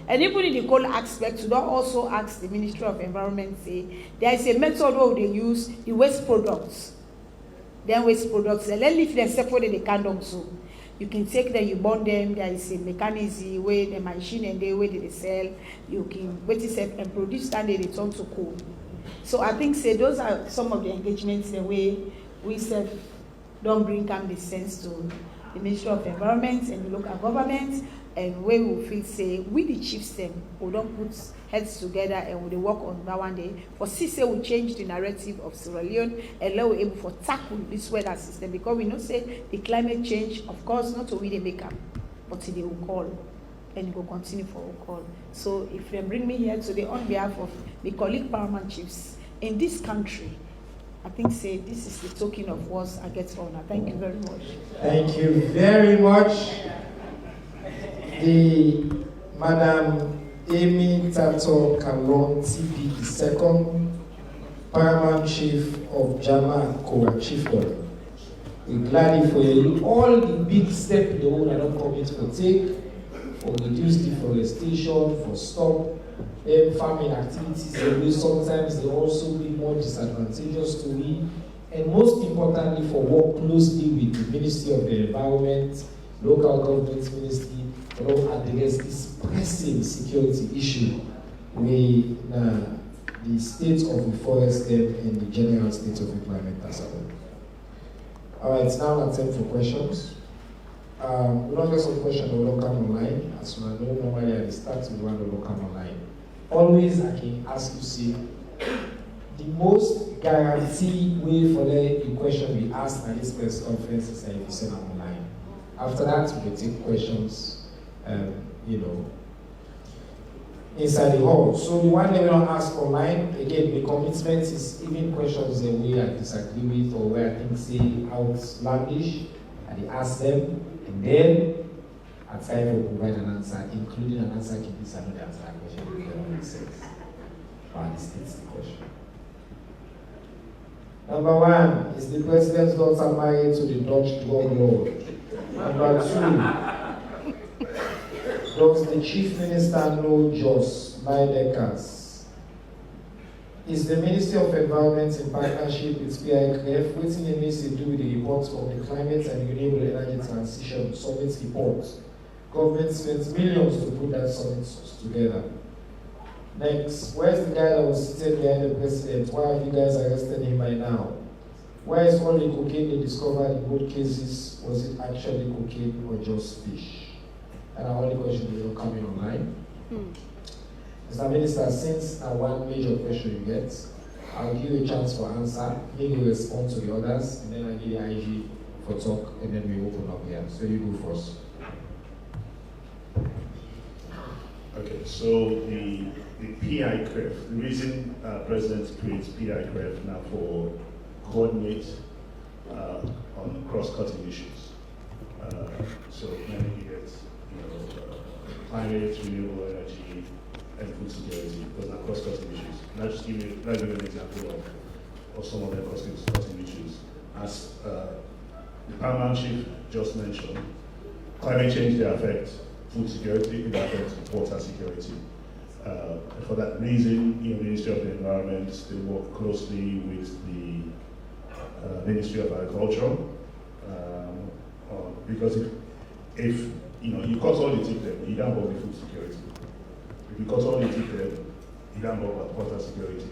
And even in the coal aspect, we don't also ask the Ministry of Environment, say, there is a method where they use the waste products. Then waste products, and then leave them separate they can also. You can take them, you burn them, there is a mechanism where the machine and the way they sell, you can wait yourself and produce and they return to coal. So I think say those are some of the engagements the way we self don't bring come the sense to the Ministry of Environment and the local government. And where we feel say we the chiefs them we don't put heads together and we work on that one day for see say we change the narrative of Sierra Leone and now we're able to tackle this weather system, because we know say the climate change of course not only they make up but they will call and it will continue for a call. So if they bring me here today on behalf of the colleague paramount chiefs in this country, I think say this is the token of words I get for honor. Thank you very much. Thank you very much. The Madam Amy Tato Kalon TB, the second Paramount Chief of Jama Kowa Chiefdom. We're glad for you. All the big steps the owner don't commit for take, for reduce deforestation, for stop farming activities, and sometimes they also be more disadvantageous to we, and most importantly for work closely with the Ministry of the Environment, local government ministry, to address this pressing security issue with the state of the forest and the general state of the climate as a whole. All right, now it's time for questions. We don't get some questions that will come online. As you know, normally at the start, we want to come online. Always, I can ask you, see, the most guaranteed way for the question we ask at this press conference is that you send them online. After that, we will take questions, inside the hall. So the one that we don't ask online, again, the commitment is even questions that we disagree with or where I think say outlandish, and they ask them, and then at time we'll provide an answer, including an answer in this another answer question if that makes sense. But it's the question. Number one, is the president's daughter married to the Dutch drug lord? Number two, does the chief minister know Jos Leijdekkers? Is the Ministry of Environment in partnership with PICRF, what the ministry do with the report of the Climate and Renewable Energy Transition Summit report? Government spent millions to put that summit together. Next, where's the guy that was sitting behind the president? Why have you guys arrested him by now? Why is all the cocaine they discovered in both cases, was it actually cocaine or just fish? And our only question is coming online. Mr. Minister, since one major question you get, I'll give you a chance for answer, maybe you respond to the others, and then I'll give the IG for talk, and then we open up here. So you go first. Okay, so the PICRF, the reason President creates PICRF now for coordinate on cross-cutting issues. So many get, climate, renewable energy, and food security. Those are cross-cutting issues. Let's give you an example of some of the cross-cutting issues. As the paramount chief just mentioned, climate change they affect food security, it affects water security. For that reason, the Ministry of the Environment, they work closely with the Ministry of Agriculture, because if you cut all the teeth there, you don't have the food security. If you cut all the teeth there, you don't have water security.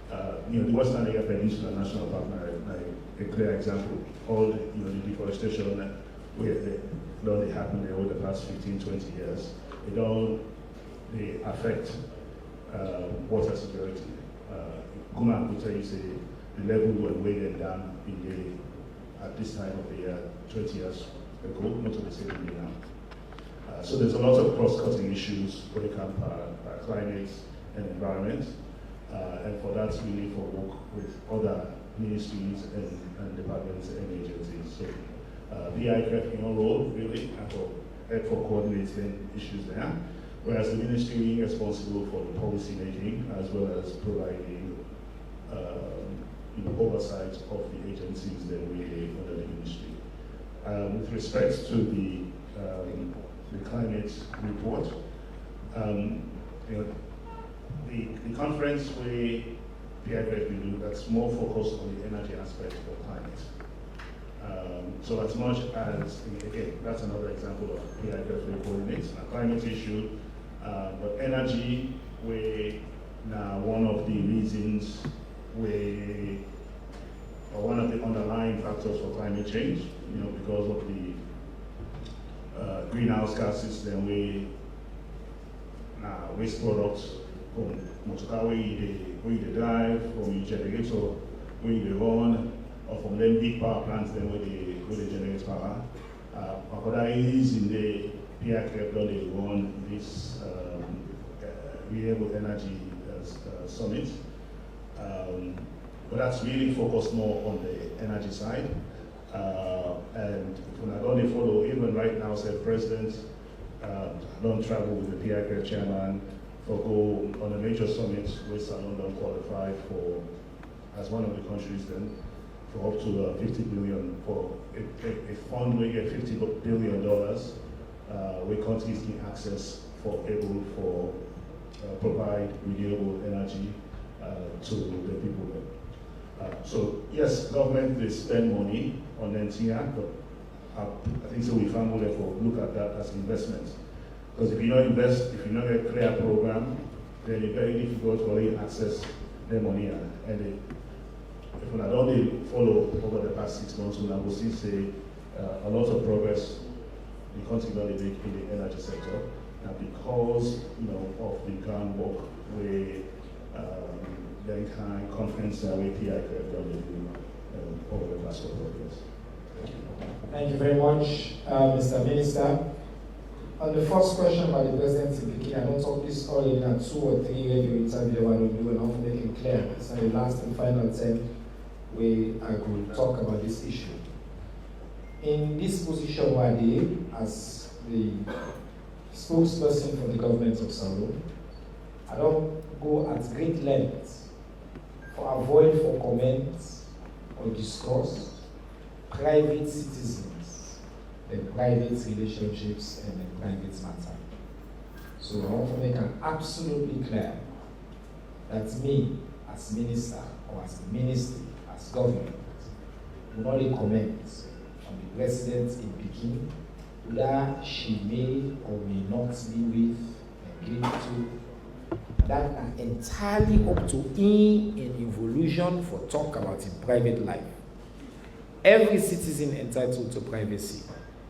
The Western Area Peninsula National Park, a clear example. All the deforestation where they happen there over the past 15, 20 years, they affect water security. Guma Kuta say the level were way down at this time of the year, 20 years ago, not to the same way now. So there's a lot of cross-cutting issues when it comes to climate and environment, and for that we need to work with other ministries and departments and agencies. So PICRF in our role really and for coordinating issues there, whereas the ministry is responsible for the policy making as well as providing oversight of the agencies that we under the ministry. With respect to the climate report, the conference where PICRF will do that's more focused on the energy aspect of climate. So as much as, again, that's another example of PICRF coordinates a climate issue, but energy, where now one of the reasons or one of the underlying factors for climate change, because of the greenhouse gases, then waste products from motor where you drive, from your generator where you run, or from them big power plants then where they generate power. Other is in the PICRF they run this renewable energy summit. But that's really focused more on the energy side. And when I don't follow, even right now, say President, don't travel with the PICRF chairman for go on a major summit where Salon don't qualify for, as one of the countries then, for up to 50 billion, for a fund where you get $50 billion, where countries get access provide renewable energy to the people there. So yes, government they spend money on NTR, but I think so we found will therefore look at that as investment. Because if you don't invest, if you don't get a clear program, then it's very difficult to really access the money. And if we don't follow over the past 6 months, we will see say a lot of progress the country going to make in the energy sector. And because of the groundwork where the kind conference where PICRF going to do over the past couple of years. Thank you very much, Mr. Minister. On the first question about the president in Peking, I don't talk this already in 2 or 3 radio interviews I will do, and I'll make it clear. It's not the last and final time where I could talk about this issue. In this position, Wadi, as the spokesperson for the government of Salon, I don't go at great lengths for avoid for comments or discourse private citizens, the private relationships and the private matter. So I want to make it absolutely clear that me, as minister or as a ministry, as government, will only comment on the resident in Peking, whether she may or may not be with, engaged to, that are entirely up to him in evolution for talk about his private life. Every citizen entitled to privacy.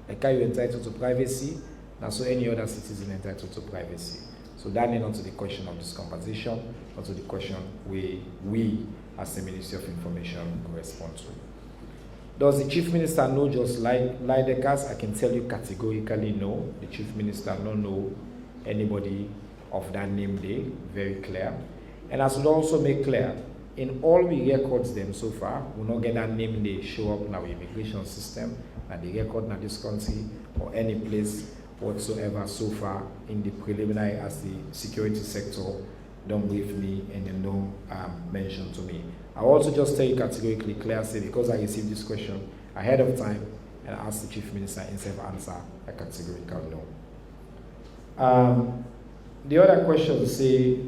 Like you entitled to privacy, now so any other citizen entitled to privacy. So that is not to the question of this conversation, but to the question we as the Ministry of Information respond to. Does the Chief Minister know Jos Leijdekkers? I can tell you categorically no. The Chief Minister don't know anybody of that name there, very clear. And I should also make clear, in all we records them so far, we not get that name they show up in our immigration system, and the record in this country or any place whatsoever so far in the preliminary as the security sector don't brief me and then don't mention to me. I also just tell you categorically clear, say because I received this question ahead of time and asked the Chief Minister instead of answer a categorical no. The other question say,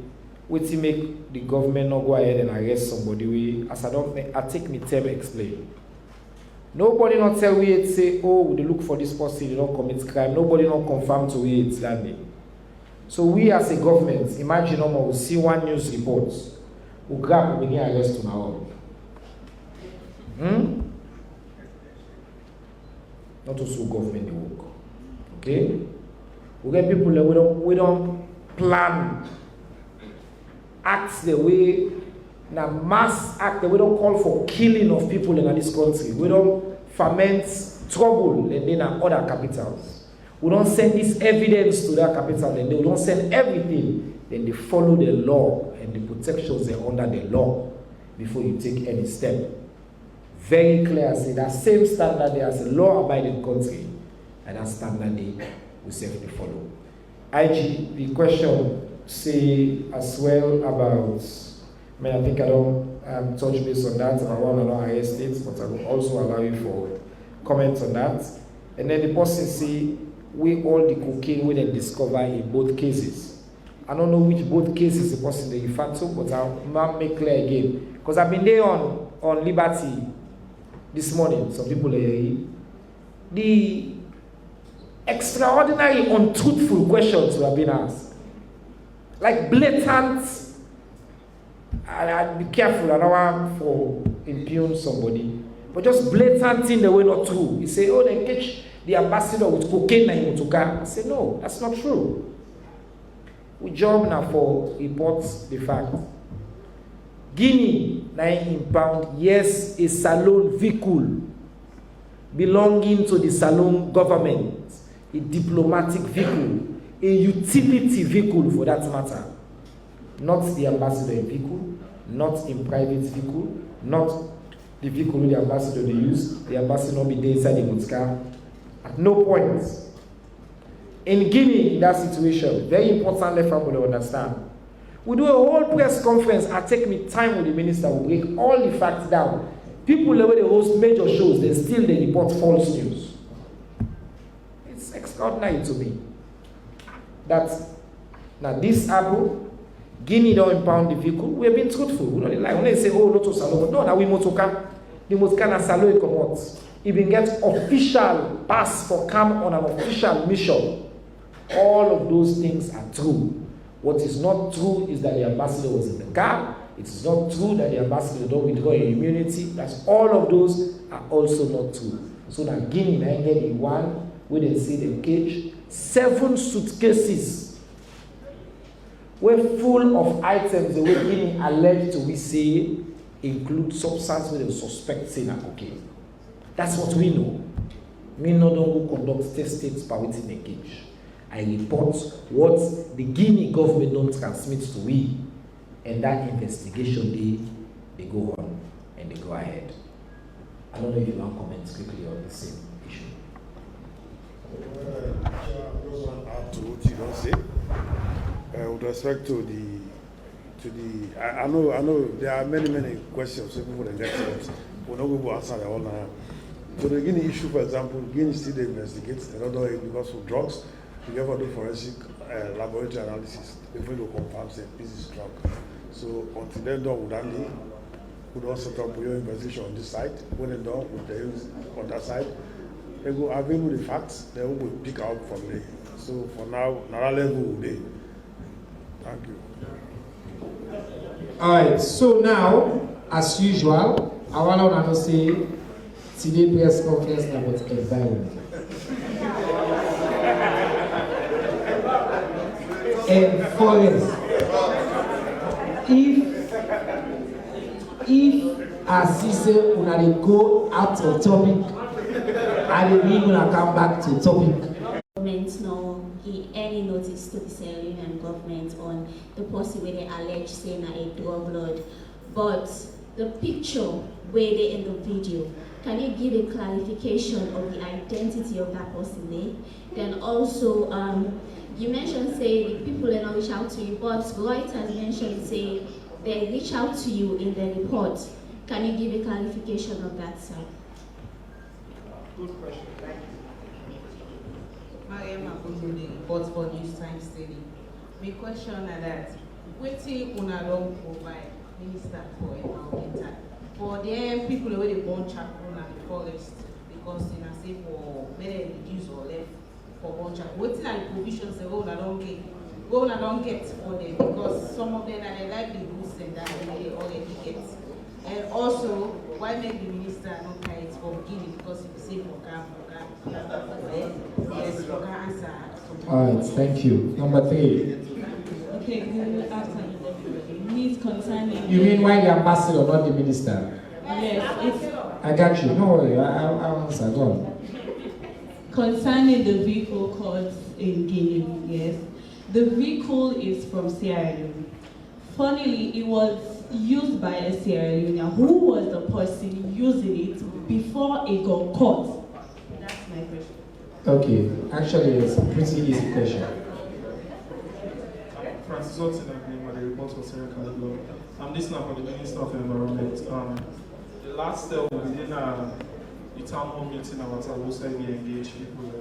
would he make the government not go ahead and arrest somebody? As I take me time explain. Nobody not tell we it say, oh, they look for this person, they don't commit crime. Nobody not confirm to we it's that name. So we as a government, imagine we see one news report, we grab we begin arrest on our own. Not also government work. Okay? We get people that we don't plan acts the way now mass act that we don't call for killing of people in this country. We don't ferment trouble and then other capitals. We don't send this evidence to that capital and they don't send everything. Then they follow the law and the protections are under the law before you take any step. Very clear, say that same standard there as a law-abiding country, and that standard they we safely follow. IG, the question say as well about, I think I don't touch base on that, I want to know higher states, but I will also allow you for comments on that. And then the person say, we all the cocaine we then discover in both cases. I don't know which both cases the person they refer to, but I'll make clear again. Because I've been there on Liberty this morning, some people are here. The extraordinary, untruthful questions we have been asked. Like blatant, I'd be careful, I don't want to impugn somebody, but just blatant thing that were not true. You say, oh, they catch the ambassador with cocaine in Motuka. I say, no, that's not true. We job now for reports the fact. Guinea, 9 pound, yes, a Salone vehicle belonging to the Salone government, a diplomatic vehicle, a utility vehicle for that matter. Not the ambassador vehicle, not in private vehicle, not the vehicle the ambassador they use. The ambassador will be there inside the Mutka. At no point. In Guinea, in that situation, very important left family to understand. We do a whole press conference and take me time with the minister, we break all the facts down. People the way they host major shows, they still they report false news. It's extraordinary to me. That now this Apple, Guinea don't impound the vehicle, we have been truthful. We don't like when they say, oh, not to Salone. No, now we motoka. The motoka na Salone come out. Even get official pass for come on an official mission. All of those things are true. What is not true is that the ambassador was in the car. It is not true that the ambassador don't withdraw immunity. That's all of those are also not true. So now Guinea, I get the one where they see the cage, 7 suitcases were full of items the way Guinea alleged to we say include substance where they suspect saying cocaine. That's what we know. We no don't conduct test states by within a cage. I report what the Guinea government don't transmit to we, and that investigation they go on and they go ahead. I don't know if you want to comment quickly on the same issue. I just want to add to what you don't say. With respect to the, I know there are many questions people that get to. We're not going to answer them all now. So the Guinea issue, for example, Guinea still investigates. They don't know it because of drugs. You ever do forensic laboratory analysis before you confirm say this is drug. So until then done with Andy, we don't set up your investigation on this side. When they're done with the on that side, they go avail the facts, then we will pick out from there. So for now, another level will be. Thank you. Alright, so now, as usual, I want to say today press conference about environment. And forest. If as you say, when they go out of topic, and then we gonna come back to topic. Government no give any notice to the Sierra Leonean government on the person where they allege saying a drug lord, but the picture where they in the video, can you give a clarification of the identity of that person there? Then also, you mentioned say the people they not reach out to you, but Reuters mentioned say they reach out to you in the report. Can you give a clarification of that, sir? Good question. Thank you. Mariam Akunjo, the report for News Times Daily. My question is that wetin una don provide Minister for Environment for the people where they burn charcoal in the forest because una say for whether reduce or left for burn charcoal. Wetin are the provisions that una don get for them, because some of them are they like the rules and that they already get. And also, why make the minister not carry it from Guinea, because if you say yes, answer. Alright, thank you. Number 3. Okay, good afternoon, everybody. Needs concerning. You mean why the ambassador, not the minister? Yes, I got you. No worry, I'll answer. Go on. concerning the vehicle caught in Guinea, yes. The vehicle is from Sierra Leone. Funnily, it was used by a Sierra Leonean. Who was the person using it before it got caught? That's my question. Okay, actually, it's a pretty easy question. Francis Hudson, I'm the report for Sierra Leone. I'm listening for the Minister of Environment. The last within the town hall meeting about how we engage people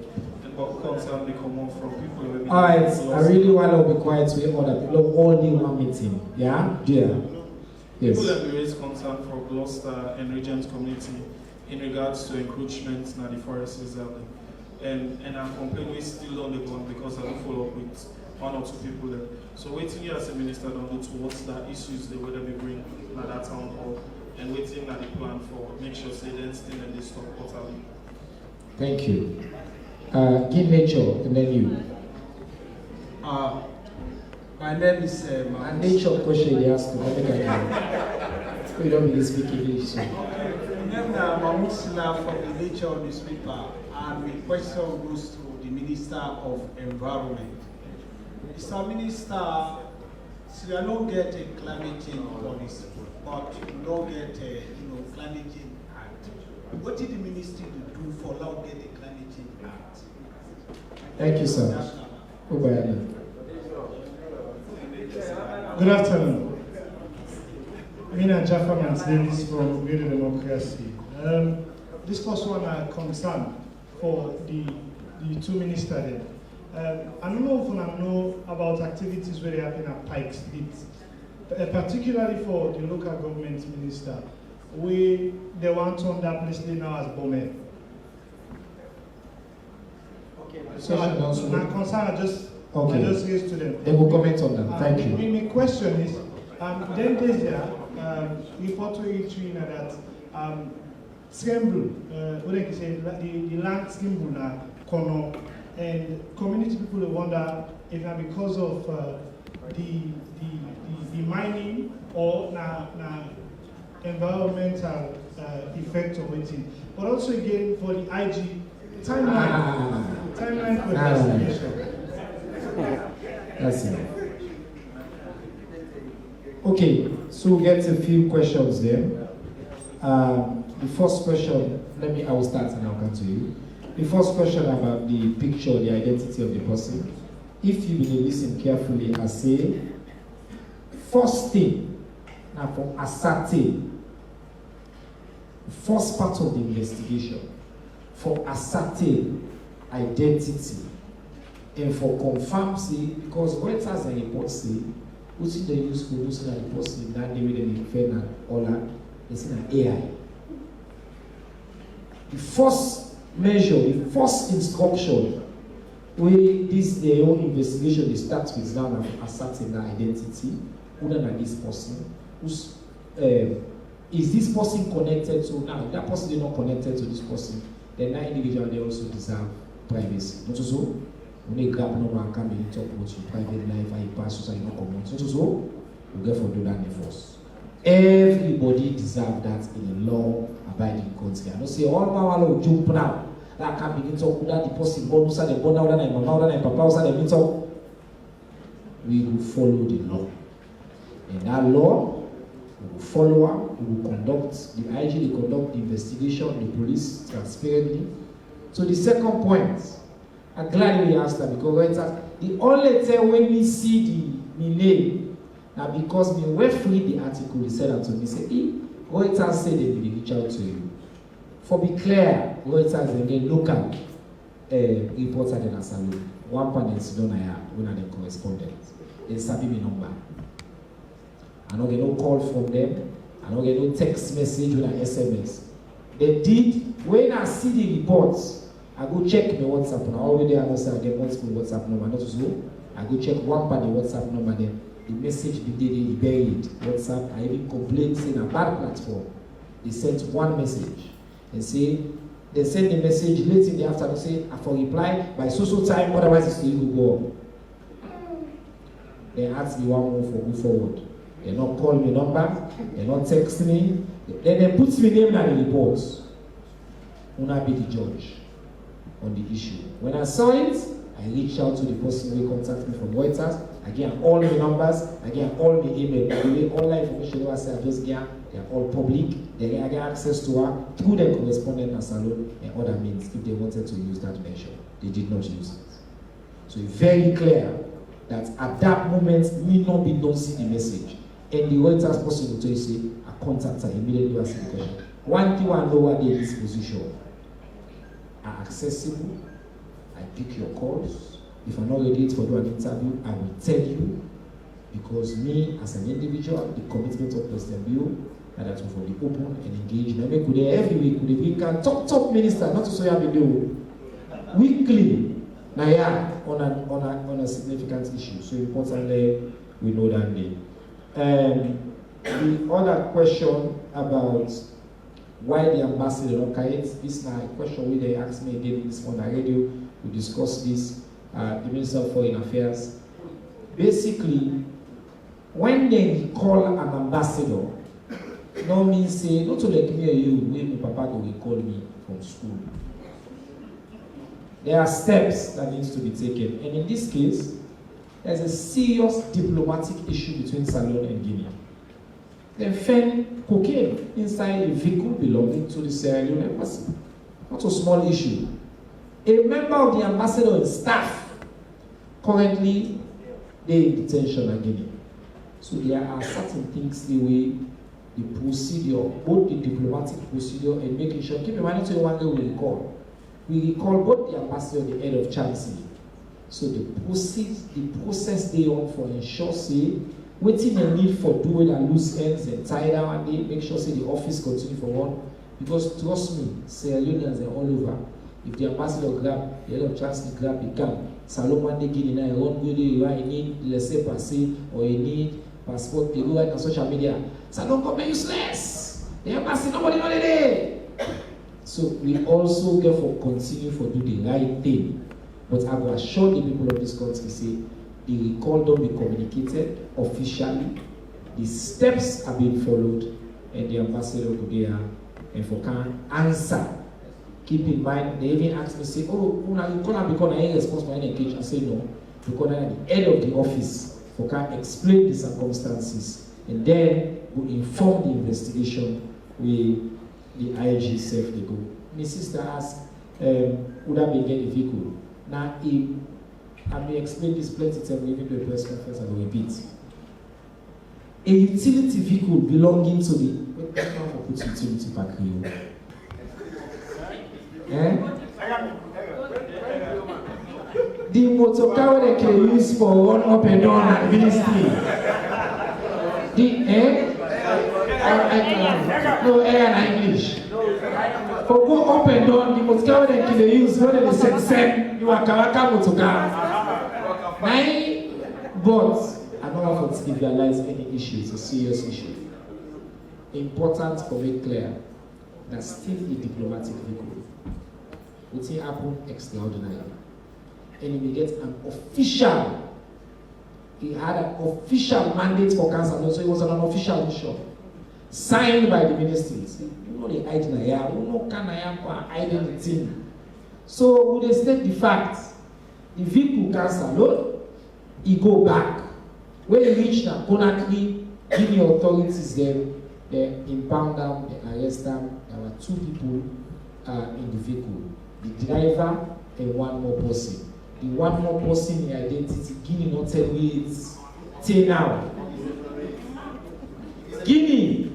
and what concern they come on from people. Alright, I really want to be quiet to hear other people. All day one meeting. Yeah? Yeah. Yes. People have raised concern for Gloucester and Regent community in regards to encroachment in the forest reserve. And I'm complaining still on the ground because I don't follow up with one or two people there. So waiting here as a minister don't know towards the issues they whether we bring to that town hall and waiting at the plan for make sure say then still and they stop quarterly. Thank you. Give nature and then you. My name is And nature question they ask you. We don't really speak English. So. My name is Mahmoud Sina from the Nature newspaper, and the question goes to the Minister of Environment. Mr. Minister, we don't get a climate change policy, but we don't get a climate change act. What did the ministry do for now get a climate change act? Thank you, sir. Good afternoon. Mina Jaffa Davis from Radio Democracy. This first one I concern for the two ministers there. I don't know if you know about activities where they happen at Pikes Peak, particularly for the local government minister. They want to turn that place now as Bome. So my concern I just raised to them. They will comment on them. Thank you. My question is, then there's report to you that Tremble, what I say, the land Tremble now, Kono, and community people wonder if now because of the mining or environmental effect of it, but also again for the IG timeline for investigation. That's it. Okay, so we'll get a few questions there. The first question, I will start and I'll come to you. The first question about the picture, the identity of the person. If you listen carefully, I say, first thing, now for ascertain, first part of the investigation, for ascertain identity, and for confirm, say, because Reuters and reports say, Who's in the use for who's in the person that they will defend and all that? It's in an AI. The first measure, the first instruction, where this their own investigation they start with now asserting the identity, who than this person, who's is this person connected to now? If that person is not connected to this person, then that individual they also deserve privacy. Not so. When they grab no one can be talk about your private life and you pass so you not come out. Not so. You get for do that the first. Everybody deserves that in a law-abiding country. I don't say all my will jump now. That can begin to talk that the person born outside the born out and mama and papa outside the talk. We will follow the law. And that law, we will follow up, we will conduct, the IG will conduct the investigation, the police transparently. So the second point, I'm glad we asked that because the only time when we see the name, now because we were free the article, they said that to me, say, Reuters said they will reach out to you. For be clear, Reuters again local reporter in Asalo. One panel is done when I the correspondent. They sabi me number. I don't get no call from them. I don't get no text message or SMS. They did, when I see the reports, I go check my WhatsApp. And I already understand I get multiple WhatsApp number, not so. I go check one part the WhatsApp number then. The message be did buried. WhatsApp, I even complained saying a bad platform. They sent one message and say, they send the message late in the afternoon, say, I for reply by so time, otherwise it's still go. They ask me one more for go forward. They not call me number, they not text me. Then they put me name in the reports. Una be the judge on the issue. When I saw it, I reached out to the person who contacted me from Reuters. Again, all the numbers, again, all the email, all the information I say I just get, they are all public. They get access to her through the correspondent and salon and other means if they wanted to use that measure. They did not use it. So it's very clear that at that moment, me not be don't see the message. And the Reuters person will tell you, say, I contact her immediately ask the question. One thing I know what they this position are accessible. I pick your calls. If I'm not ready for do an interview, I will tell you. Because me, as an individual, the commitment of President Bill, and that for the open and engagement. I could every week could we can top minister, not to say I do weekly. Now yeah, on a significant issue. So importantly, we know that day. The other question about why the ambassador don't carry it, this is a question where they asked me again this on the radio. We discussed this, the Minister of Foreign Affairs. Basically, when they call an ambassador, no means say, not to like me or you, when my papa will call me from school. There are steps that needs to be taken. And in this case, there's a serious diplomatic issue between Salon and Guinea. They found cocaine inside a vehicle belonging to the Sierra Leone embassy. Not a small issue. A member of the ambassador and staff currently they're in detention in Guinea. So there are certain things the way the procedure, both the diplomatic procedure and making sure, keep in mind, not one day we recall. We recall both the ambassador and the head of Chancery. So the process they on for ensure say, waiting a need for doing and loose ends and tie down and they make sure say the office continue for one. Because trust me, Sierra Leoneans are all over. If the ambassador grab, the head of Chancery grab the gun, Salomon they get in a run with you, I need laissez-passer or you need passport, they go right on social media. So don't come useless. The embassy, nobody know the day. So we also therefore continue for do the right thing. But I will assure the people of this country, say, the recall don't be communicated officially. The steps are being followed, and the ambassador will be there and for can answer. Keep in mind, they even ask me, say, oh, you can't become an responsible in engage. I say no, because I'm the head of the office for can explain the circumstances, and then will inform the investigation with the IG self they go. My sister asked, would I be getting a vehicle? Now, I may explain this plenty times, even to a press conference, I will repeat. A utility vehicle belonging to the. Wait, I don't know put utility back here. The motor car they can use for run up and down at ministry. No, air and English. For go up and down, the most common thing they use when they send you are Kawaka Motoka. But I don't want to trivialize any issue, it's a serious issue. Important for me clear that still a diplomatic vehicle. What thing happen extraordinary. And he will get an official. He had an official mandate for cancer, so it was an official mission signed by the ministries. You know they hide na ya, you know can hide anything. So we state the fact, the vehicle cancer load, he go back. When he reach na Conakry, Guinea authorities them, they impound them, they arrest them. There were 2 people in the vehicle, the driver and 1 more person. The 1 more person in identity, Guinea not tell me it's till now. Guinea,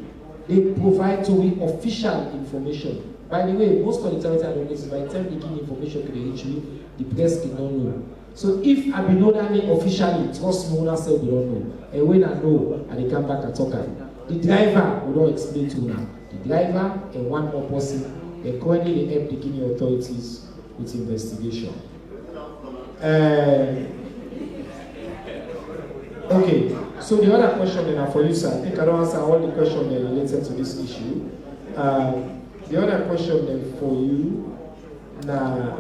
they provide to me official information. By the way, most of the time I don't know, by the time they give information to the reach me, the press cannot know. So if I be know that name officially, trust me when I say we don't know. And when I know, and they come back and talk. The driver will not explain to now. The driver and 1 more person, they currently help the Guinea authorities with investigation. Okay, so the other question then are for you, sir. I think I don't answer all the questions related to this issue. The other question then for you, now,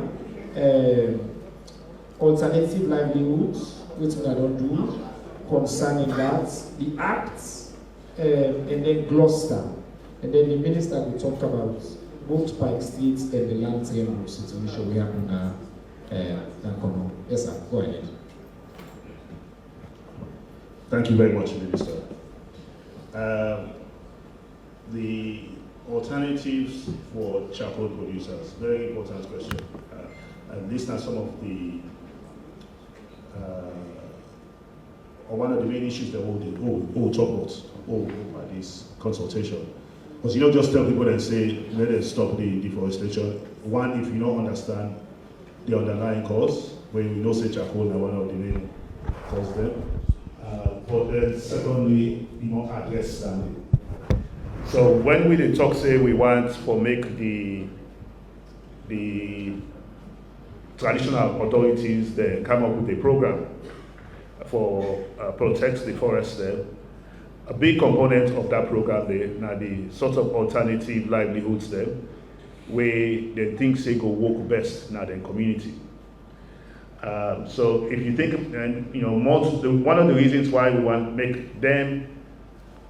alternative livelihoods, which I don't do, concerning that, the acts, and then Gloucester, and then the minister will talk about both Pike Street and the land triangle situation we have now. Yes, sir. Go ahead. Thank you very much, Minister. The alternatives for charcoal producers, very important question. And these are some of the, or one of the main issues that we'll talk about by this consultation. Because you don't just tell people and say, let us stop the deforestation. One, if you don't understand the underlying cause, when we know say charcoal is one of the main causes them. But then secondly, you know, address them. So when we talk say we want for make the traditional authorities they come up with a program for protect the forest there, a big component of that program there now the sort of alternative livelihoods there where they think say go work best now in community. So if you think, and you know, one of the reasons why we want to make them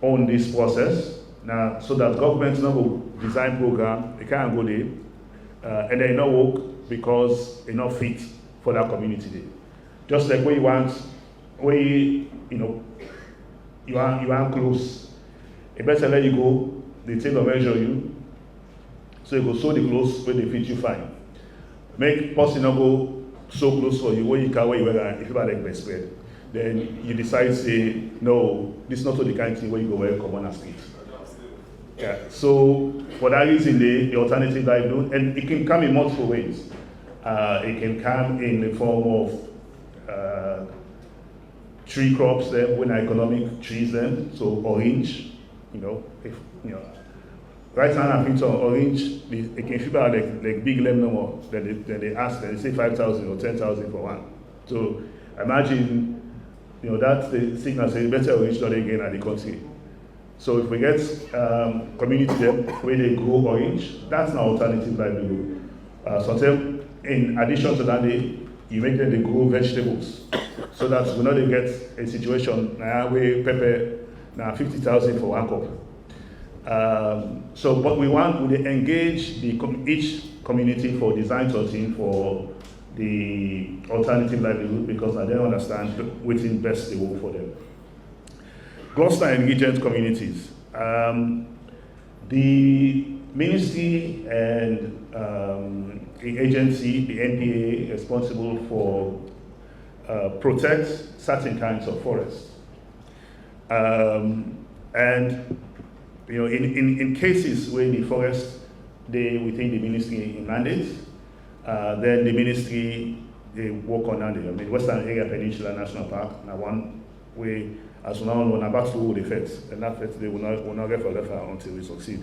own this process now, so that government will design program, they can't go there, and they not work because they not fit for that community there. Just like where you want, where you know, you are close, it better let you go. They take or measure you, so you go sew the clothes where they fit you fine. Make person not go so close for you where you can wear if you like best spread. Then you decide say no, this is not the kind of thing where you go wear common as street. Yeah. So for that reason the alternative livelihood, and it can come in multiple ways. It can come in the form of tree crops there, when economic trees then, so orange, you know, if you know. Right now, I'm thinking orange. They can figure out like big lemon no more. Then they ask, and they say 5,000 or 10,000 for one. So imagine, you know, that the signal say better orange not again at the country. So if we get community there where they grow orange, that's an alternative livelihood. Sometimes in addition to that, you make them they grow vegetables, so that we not get a situation now where pepper now 50,000 for 1 cup. So what we want, we engage each community for design sorting for the alternative livelihood, because I don't understand which is best they work for them. Gloucester and Regent communities. The ministry and the agency, the NPA, responsible for protect certain kinds of forests. And you know, in cases where the forest they within the ministry in mandate, then the ministry they work on that. I mean, Western Area Peninsula National Park, now one way as we now know, about to hold the first, and that first they will not get for until we succeed.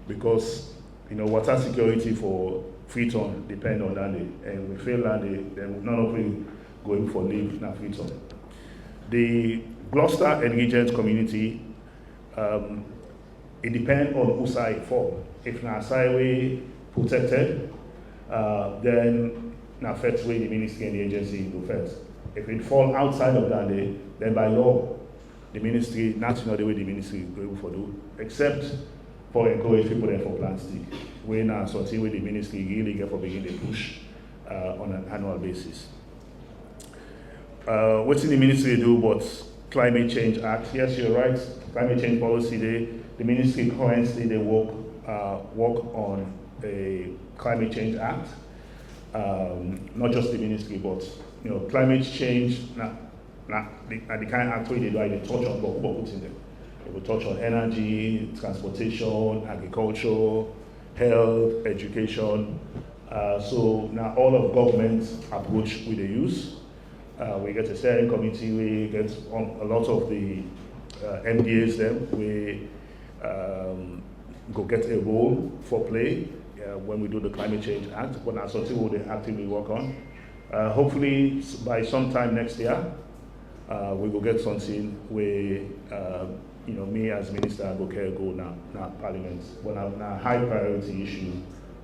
Because, water security for Freetown depend on that day, and we fail that day, then none of we going for leave in Freetown. The Gloucester and Regent community, it depends on whose side it fall. If na side we protected, then na first way the ministry and the agency do first. If it fall outside of that day, then by law, the ministry, not the way the ministry go able for do, except for encourage people there for plastic. We now something where the ministry really get for begin to push on an annual basis. What's in the ministry do but Climate Change Act? Yes, you're right. Climate change policy the ministry currently they work on a climate change act. Not just the ministry, but climate change. The kind of act where they touch on what put in them. They will touch on energy, transportation, agriculture, health, education. So now all of government's approach we they use. We get a steering committee. We get on a lot of the MDAs. Then we go get a role for play when we do the Climate Change Act. But that's something we actively work on. Hopefully by sometime next year, we will get something where me as minister go now Parliament. But now high priority issue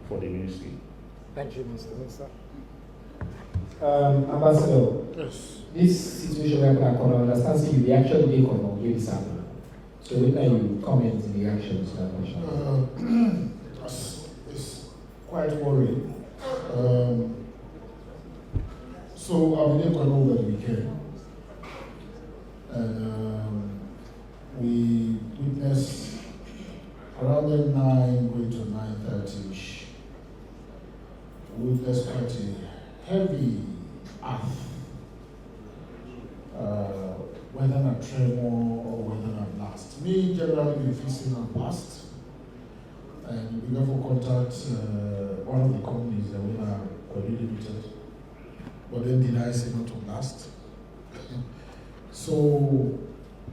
for the ministry. Thank you, Mr. Minister. Ambassador, yes. This situation where I can understand see the action they come on with sample. So when you comment in the actions to that question? It's quite worrying. So I've been able to know that we can. And we witnessed around 9 going to 9:30ish. We witnessed quite a heavy earth, whether a tremor or whether a blast. Me generally been facing a blast, and we never contact one of the companies that we are coordinated, but then denies not to blast. So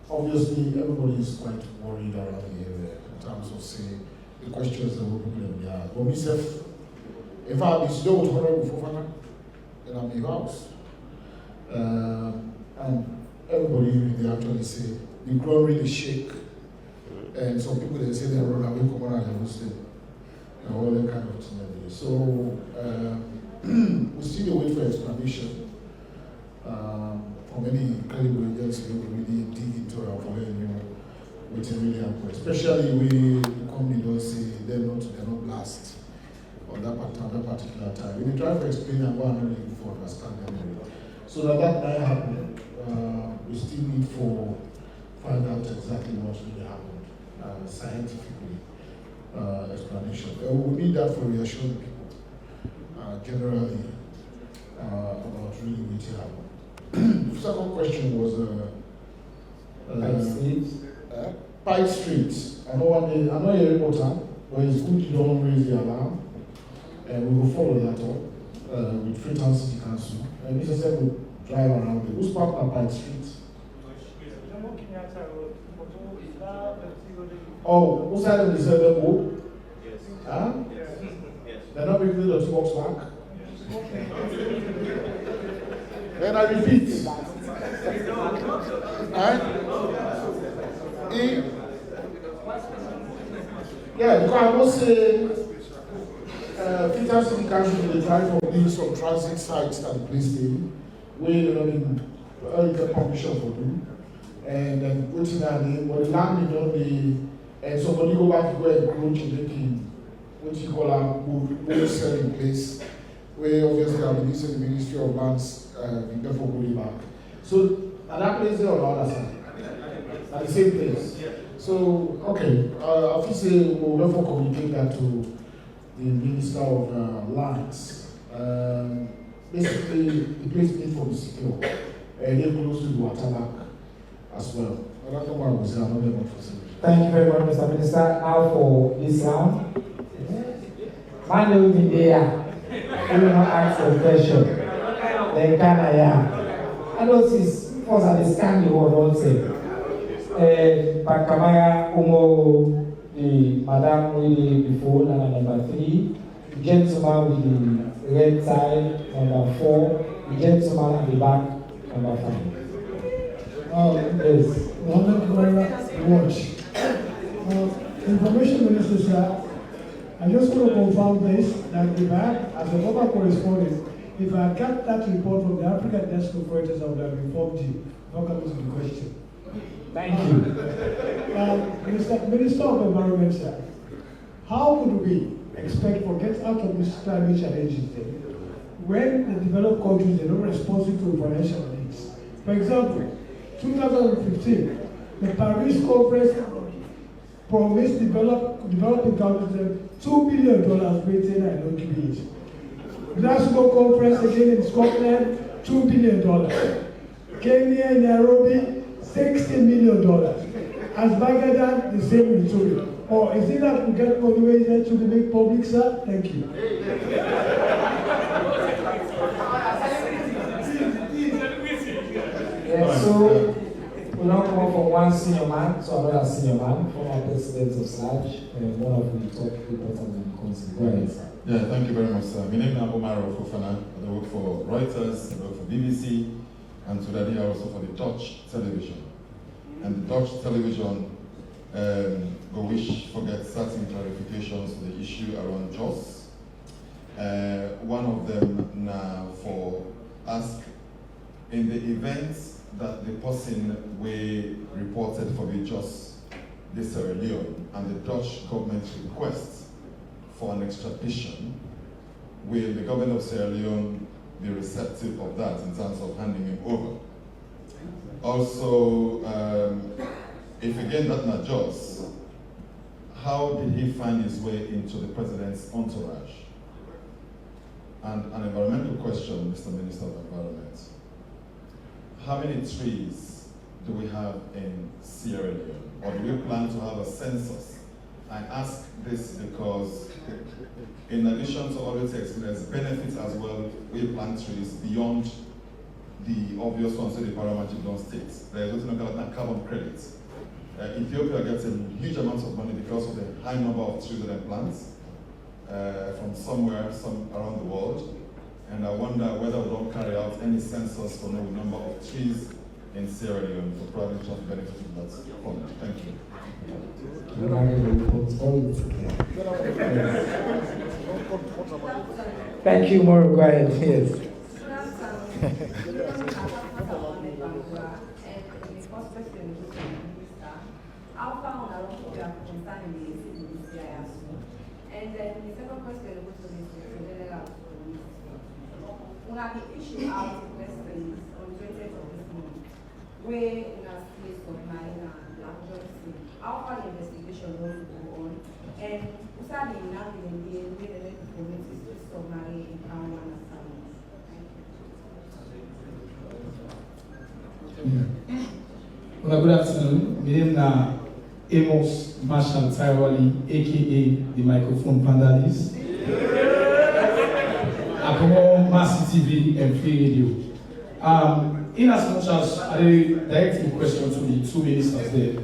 obviously everybody is quite worried around the area in terms of saying the questions that we have. But myself, in fact, it's still horrible for in our house. And everybody they actually say the ground really shake. And some people they say they run away from around and all that kind of thing. So we still wait for explanation from any credible agency who will really dig into our what's really happened. Especially when the company don't say they're not blast on that particular time. We try to explain and go and really for understand them. So that might happen. We still need to find out exactly what really happened, scientifically explanation. We need that for reassuring people generally about really what happened. The second question was Pike Street. I know you're a reporter, but it's good you don't raise the alarm. And we will follow that up with Freetown City Council. And Mr. Seth will drive around there. Who's parked on Pike Street? Oh, who's side of the server board? Yes. Huh? Yes. They're not making the box back? Then I repeat. Yeah, because I must say, Freetown City Council will try for doing some transit sites at the place there, where you get permission for them, and then putting that in, but the land is not the, and somebody go back to go and encroach and making what you call a wholesale place, where obviously I've been using the Ministry of Lands, therefore going back. So at that place there on the other side, at the same place. So okay, I feel say we'll therefore communicate that to the Minister of Lands. Basically, the place needs to be secure, and they're close to the water back as well. I don't know what I was saying, another one for saying. Thank you very much, Mr. Minister. Now for this round. Man will be there. We will not ask a question. Then can I? I know this was at the scan the word also. Pakamaya Umo, the Madam with the before, number 3. The gentleman with the red tie, number 4. The gentleman at the back, number 5. Yes. Watch. Information Minister, sir, I just want to confirm this, that if I had, as a former correspondent, if I had got that report from the African Desk Operators, I would have informed you. Not coming to the question. Thank you. Minister of Environment, sir, how could we expect for get out of this climate challenges then, when the developed countries are not responsive to financial needs? For example, 2015, the Paris conference promised developing countries $2 billion maintain and not give it. Glasgow conference again in Scotland, $2 billion. Kenya and Nairobi, $60 million. As Bagadan, the same in Ethiopia. Or is it that we get money there to make public, sir? Thank you. Yeah, so we now come up from one senior man to another senior man, former president of SAG, and one of the top reporters in the country. Go ahead, sir. Yeah, thank you very much, sir. My name is Omar Fofana. I work for Reuters, I work for BBC, and today I also for the Dutch television. And the Dutch television go wish for get certain clarifications for the issue around Jos. One of them now for ask in the events that the person we reported for the Jos de Sierra Leone and the Dutch government request for an extradition, will the government of Sierra Leone be receptive of that in terms of handing him over? Also, if again that's not Jos, how did he find his way into the president's entourage? And an environmental question, Mr. Minister of Environment. How many trees do we have in Sierra Leone? Or do we plan to have a census? I ask this because in addition to already experience benefits as well, we plant trees beyond the obvious ones in the Paramagic states. There is also no carbon credits. Ethiopia gets a huge amount of money because of the high number of trees that they plant from somewhere, some around the world. And I wonder whether we don't carry out any census for the number of trees in Sierra Leone for probably trying to benefit from that fund. Thank you. Thank you, Mauro. Go ahead. Yes. And then the second question goes to the general. We have the issue out in West Place on 20th of this month, where in a space of mine and Blackjoy. How far the investigation will go on? And we started in now in the way the electric communities to submarine in Crown and Salmon. Well, good afternoon. My name is Amos Marshall Tyroli, aka the microphone Pandalis. I come on Massy TV and Free Radio. In as much as I direct the question to the two ministers there,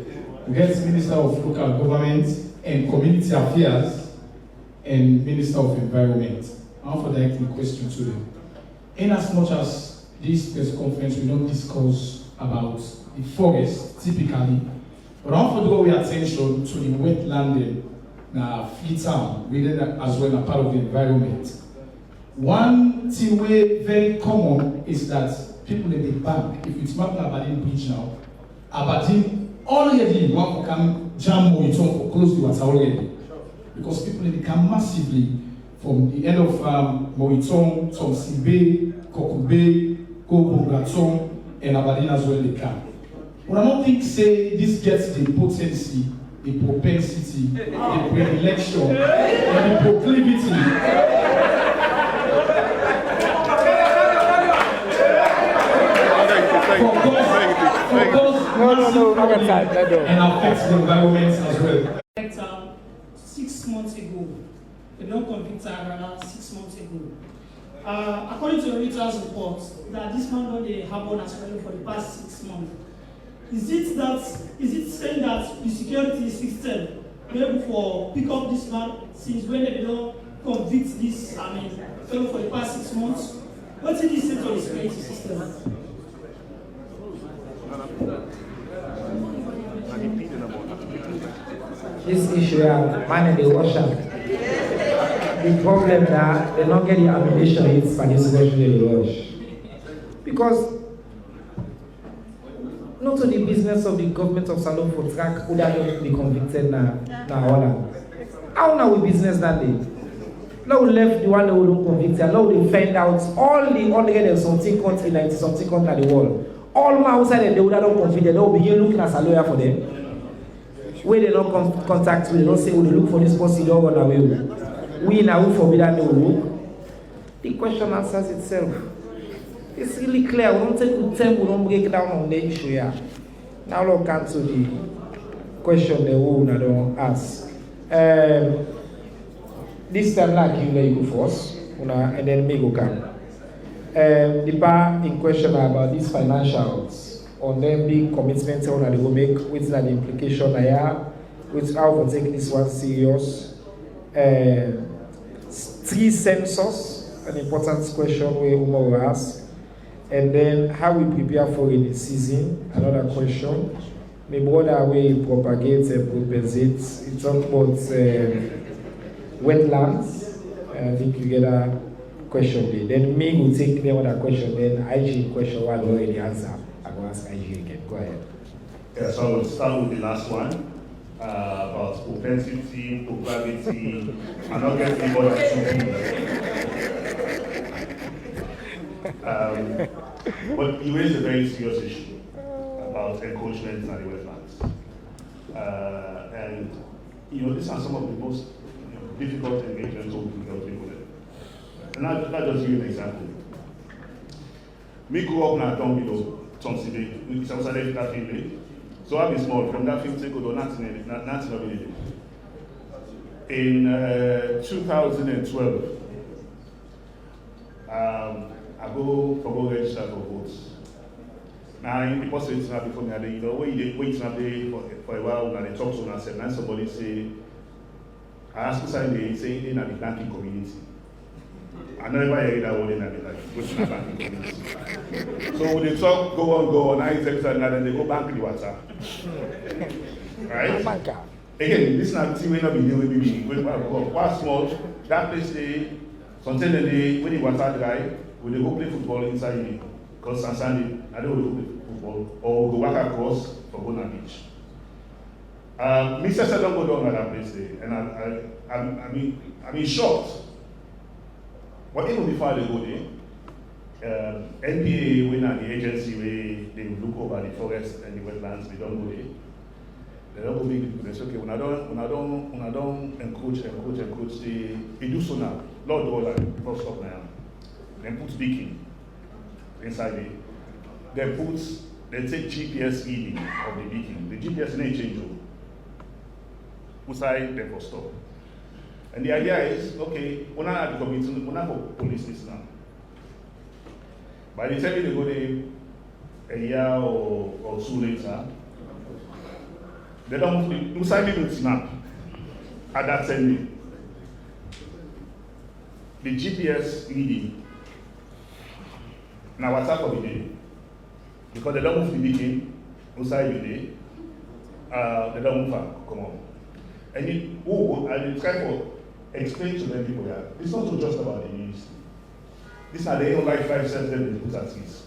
we get Minister of Local Government and Community Affairs and Minister of Environment. I want to direct the question to them. In as much as this press conference, we don't discuss about the forest typically, but I want to draw your attention to the wetland in Freetown, within as well a part of the environment. One thing very common is that people in the bank, if it's not Aberdeen Beach now, Aberdeen already want to come jam Moriton for close the water already. Because people in the camp massively from the end of Moriton, from Sibe, Kokube, Kobogaton, and Aberdeen as well they come. But I don't think say this gets the potency, the propensity, the predilection, and the proclivity. And affects the environment as well. 6 months ago, they don't convict around 6 months ago. According to the Reuters report, that this man done the Habon as well for the past 6 months. Is it saying that the security system be able for pick up this man since when they don't convict this fellow for the past 6 months? What did he say to the security system? This issue, man, they wash up. The problem that they don't get the ammunition it's for this question they rush. Because not to the business of the government of Salon for track who don't be convicted now. How now we business that day? Now we left the one that we don't convict, and now we find out all the altogether something country in 90 something country in the world. All my outside they would have don't convict, they will begin looking as a lawyer for them. Where they don't contact with, they don't say, we look for this person, they don't run away. We now forbid that they will look. The question answers itself. It's really clear. We don't take good time, we don't break down on the issue here. Now let's come to the question the woman don't ask. This time like you go first, and then me go come. The part in question about these financials, on them big commitments on they will make, which is the implication I have, which how to take this one serious. 3 census, an important question we will ask. And then how we prepare for the season, another question. My brother way propagates and proposes it talk about wetlands. I think you get a question there. Then me will take the other question, then IG question while we already answer. I will ask IG again. Go ahead. Yeah, so I will start with the last one. About propensity, probability, and not getting more than 2 people. But you raised a very serious issue about encroachment and the wetlands. And, these are some of the most difficult engagements or difficult people. And I'll just give you an example. Me grew up in a town below Tonside, which is outside that field. So I've been small, from that field to go to nothing. In 2012, I go register for votes. Now, in the possibility before me, when you wait for a while, and they talk to us, and somebody say, I ask you something, they say in the banking community. I never heard that word in the banking community. So when they talk, go on, I tell and then they go bank the water. Right? Again, this is not the way not be dealing with me. What's small, that place they, sometimes when the water dry, when they go play football inside the because on Sunday, I don't go play football or go walk across for Bona Beach. Mr. I don't go down at that place there, and I mean shocked. But even before they go there, NPA, when the agency where they look over the forest and the wetlands, they don't go there. They don't go big people. They say, okay, when I don't encroach, they do so now. Lord, do all that. First stop now. Then put beacon inside it. They take GPS reading of the beacon. The GPS may change. Inside they for stop. And the idea is, okay, we're not at the community, we're not for police this now. By the time they go there a year or 2 later, they don't inside the snap at that same day. The GPS reading now what's up for the day? Because they don't move the beacon inside the day, they don't move far, come on. And I try to explain to them people that it's not just about the news. These are the like 5 cents that they put at ease.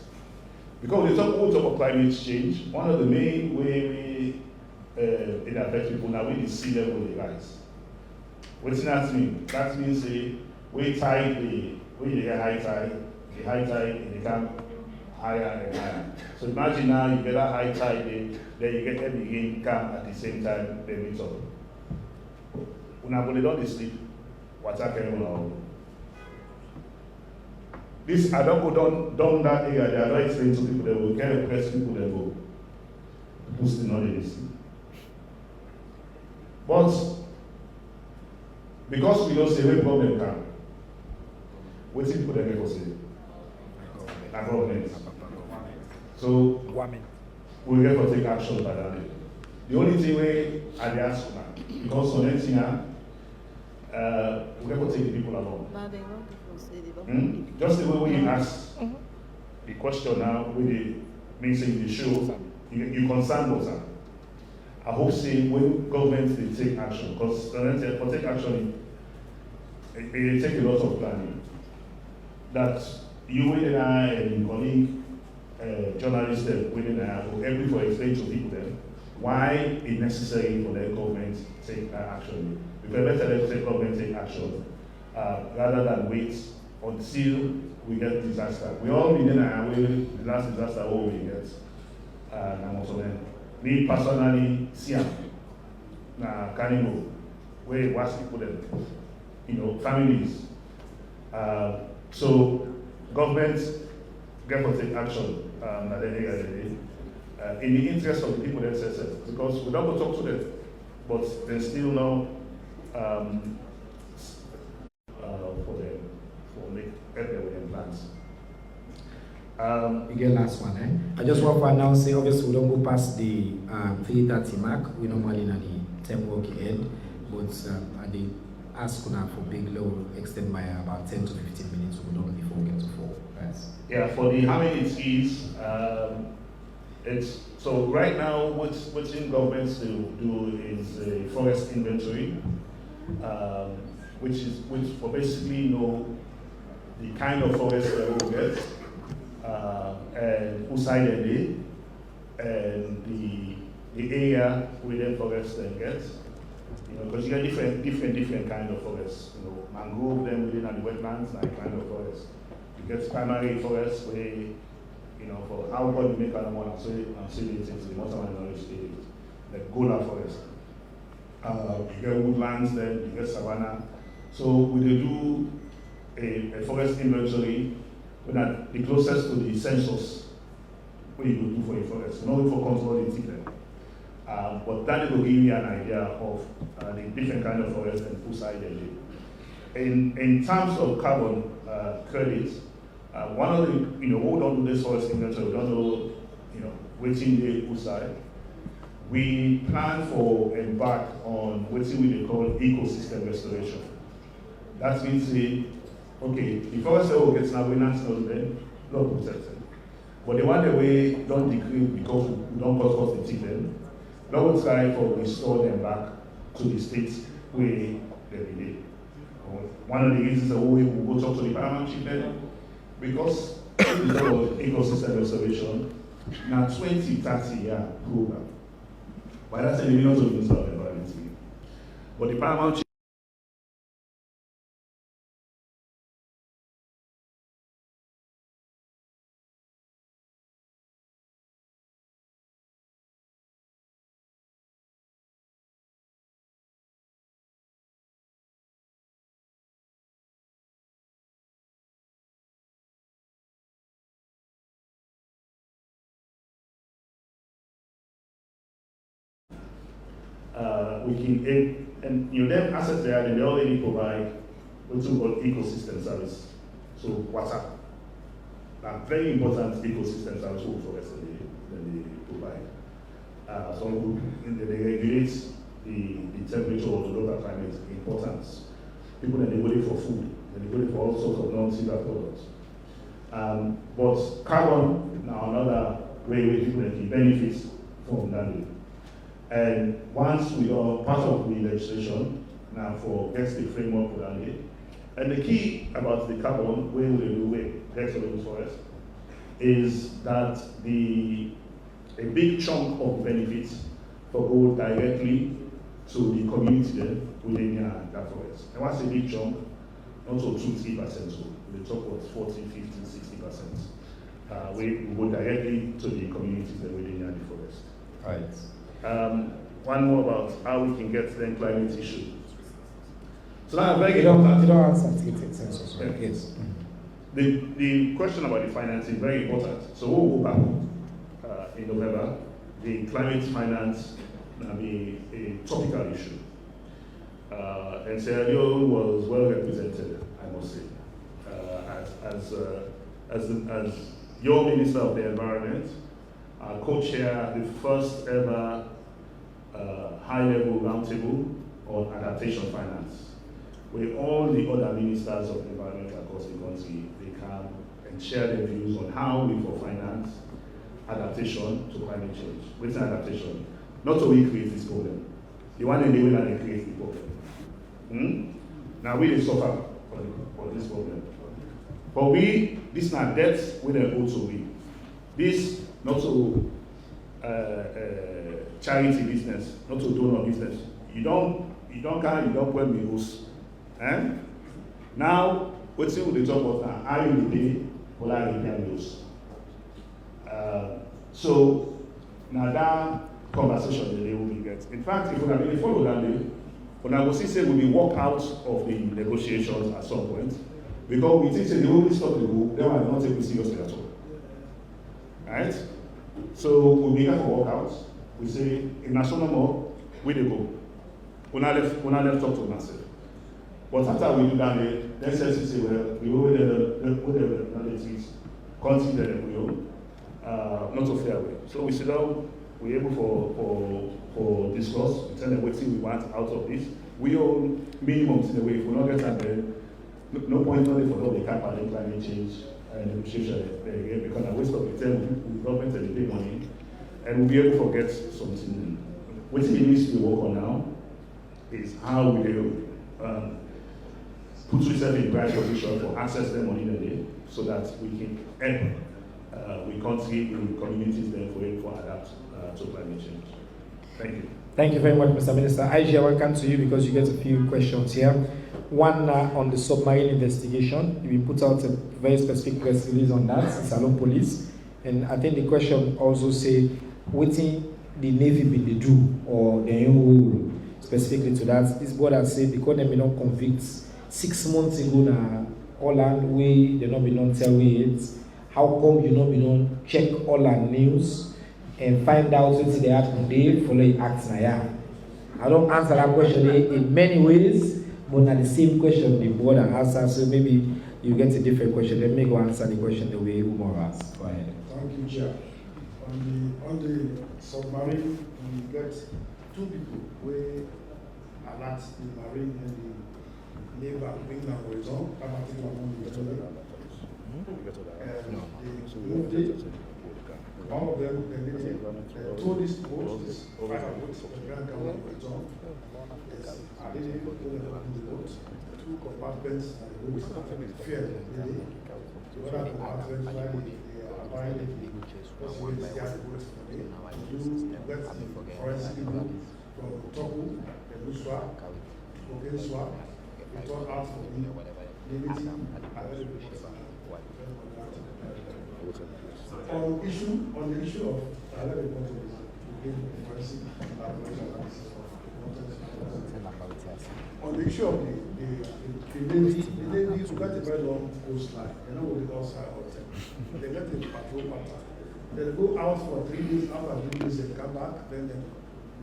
Because we talk about climate change, one of the main ways it affects people now when the sea level they rise. What does that mean? That means when you get high tide, the high tide it becomes higher and higher. So imagine now you get a high tide, then you get every rain come at the same time, they meet up. When they don't sleep, what's happening on? This I don't go down that area, they are not explaining to people, they will get impressed people, they will boost the knowledge. But because we don't say where problem come, what do people never say? Government. So we get to take action by that. The only thing we I ask now, because on anything now, we get to take the people along. Just the way we ask the question now, with the meaning the show, you concern us. I hope see when government they take action, because for take action, it take a lot of planning. That you and I and colleague journalists within every for explain to people then why it's necessary for the government to take action. Because better let the government take action rather than wait until we get disaster. We all been in the last disaster we get. And also then, me personally see na Kanimo where it was people them, families. So government get to take action in the interest of the people themselves, because we don't go talk to them, but there's still no for them for make help them with their plans. We get last one, I just want to announce, obviously we don't go past the 3:30 mark. We normally at the 10 working end, but I did ask for big low extend by about 10 to 15 minutes, so we don't before we get to 4. Yes. Yeah, for the how many it is, it's so right now what's in government to do is a forest inventory, which for basically know the kind of forest that we get. And who side they and the area within forest then gets, because you get different kind of forests. Mangrove then within the wetlands, like kind of forest. You get primary forest where, for how God make animal and say it is the most knowledge state, like Gola forest. You get woodlands then, you get savanna. So we do a forest inventory. When the closest to the census, what you do for a forest, not for control the them. But that will give you an idea of the different kind of forest and who side they live. In terms of carbon credits, one of the, we don't do this forest inventory, we don't know, waiting the who side. We plan for embark on what we call ecosystem restoration. That means okay, the forest level gets now, we're not then, not protected. But the one that we don't decrease because we don't cause the tick them, now we'll try for restore them back to the states where they live. One of the reasons that we will go talk to the paramount chief then, because ecosystem restoration, now 20-30 year program. By that time, we not to minister of environment. But the paramount chief we can, and them assets there, they already provide what we call ecosystem service. So water, a very important ecosystem service for us that they provide. So they regulate the temperature of the local climate importance. People that they wait for food, they wait for all sorts of non-cigar products. But carbon now another way people can benefit from that. And once we are part of the legislation, now for gets the framework for that, and the key about the carbon, where we do with gets the forest, is that a big chunk of benefits for go directly to the community then within that forest. And what's a big chunk? Not so 2-3%, so we talk about 40, 50, 60%. We go directly to the communities that within the forest. Right. One more about how we can get the climate issue. So now you don't answer census, right? Yes. The question about the financing is very important. So we'll go back in November. The climate finance will be a topical issue. And Sierra Leone was well represented, I must say, as your Minister of the Environment, co-chair the first ever high-level roundtable on adaptation finance, where all the other ministers of environment across the country, they come and share their views on how we for finance adaptation to climate change. What's adaptation? Not to we create this problem. The one in the way that they create the problem. Now we they suffer for this problem. But we, this not debt, we don't also we. This not to charity business, not to donor business. You don't put me host. Now, what's it with the talk of now? Are you the day or are you the host? So now that conversation they will be get. In fact, if we really follow that day, when I will see we will walk out of the negotiations at some point, because we think they will stop the war, then I don't take it seriously at all. Right? So we make a walk out. We say in national more, we dey go. When I left talk to myself. But after we do that, then say well, we will the trees, continue the not so fair way. So we sit down, we're able for discuss, we tell them what we want out of this. We all minimum in the way, if we not get that then no point only for all the climate change negotiation because I waste of the time with government and the pay money and we'll be able to get something. What we need to work on now is how we put yourself in the right position for access them money in a day so that we can help we country, we communities there for adapt to climate change. Thank you. Thank you very much, Mr. Minister. IG, I welcome to you because you get a few questions here. One on the submarine investigation. You put out a very specific press release on that, Salon Police. And I think the question also say, waiting the Navy be they do, or the rule specifically to that. This board has said because they may not convict 6 months ago now, Holland way, they not be non tell it. How come you not be non check Holland news and find out what they happen today, follow it acts now? I don't answer that question in many ways, but not the same question the board answer, so maybe you get a different question. Let me go answer the question the way Umar asked. Go ahead. Thank you, Chair. On the submarine, we get 2 people who alert the marine and the naval bring down horizon, dramatically among the other. They moved it. One of them, they told this boat, this fighter boat, the Grand Canal horizon. I didn't put the boat. 2 compartments and the boat fear. So whether compartments, why they are buying it, because we get the boat for me. You get the forensic book from Toku, the Luswa, Okenswa, it turned out for me, limiting on the issue of on the issue of the Navy, you got a very long coastline. You know what they call side hotel. They get a patrol pattern. Then they go out for 3 days, after 3 days they come back, then they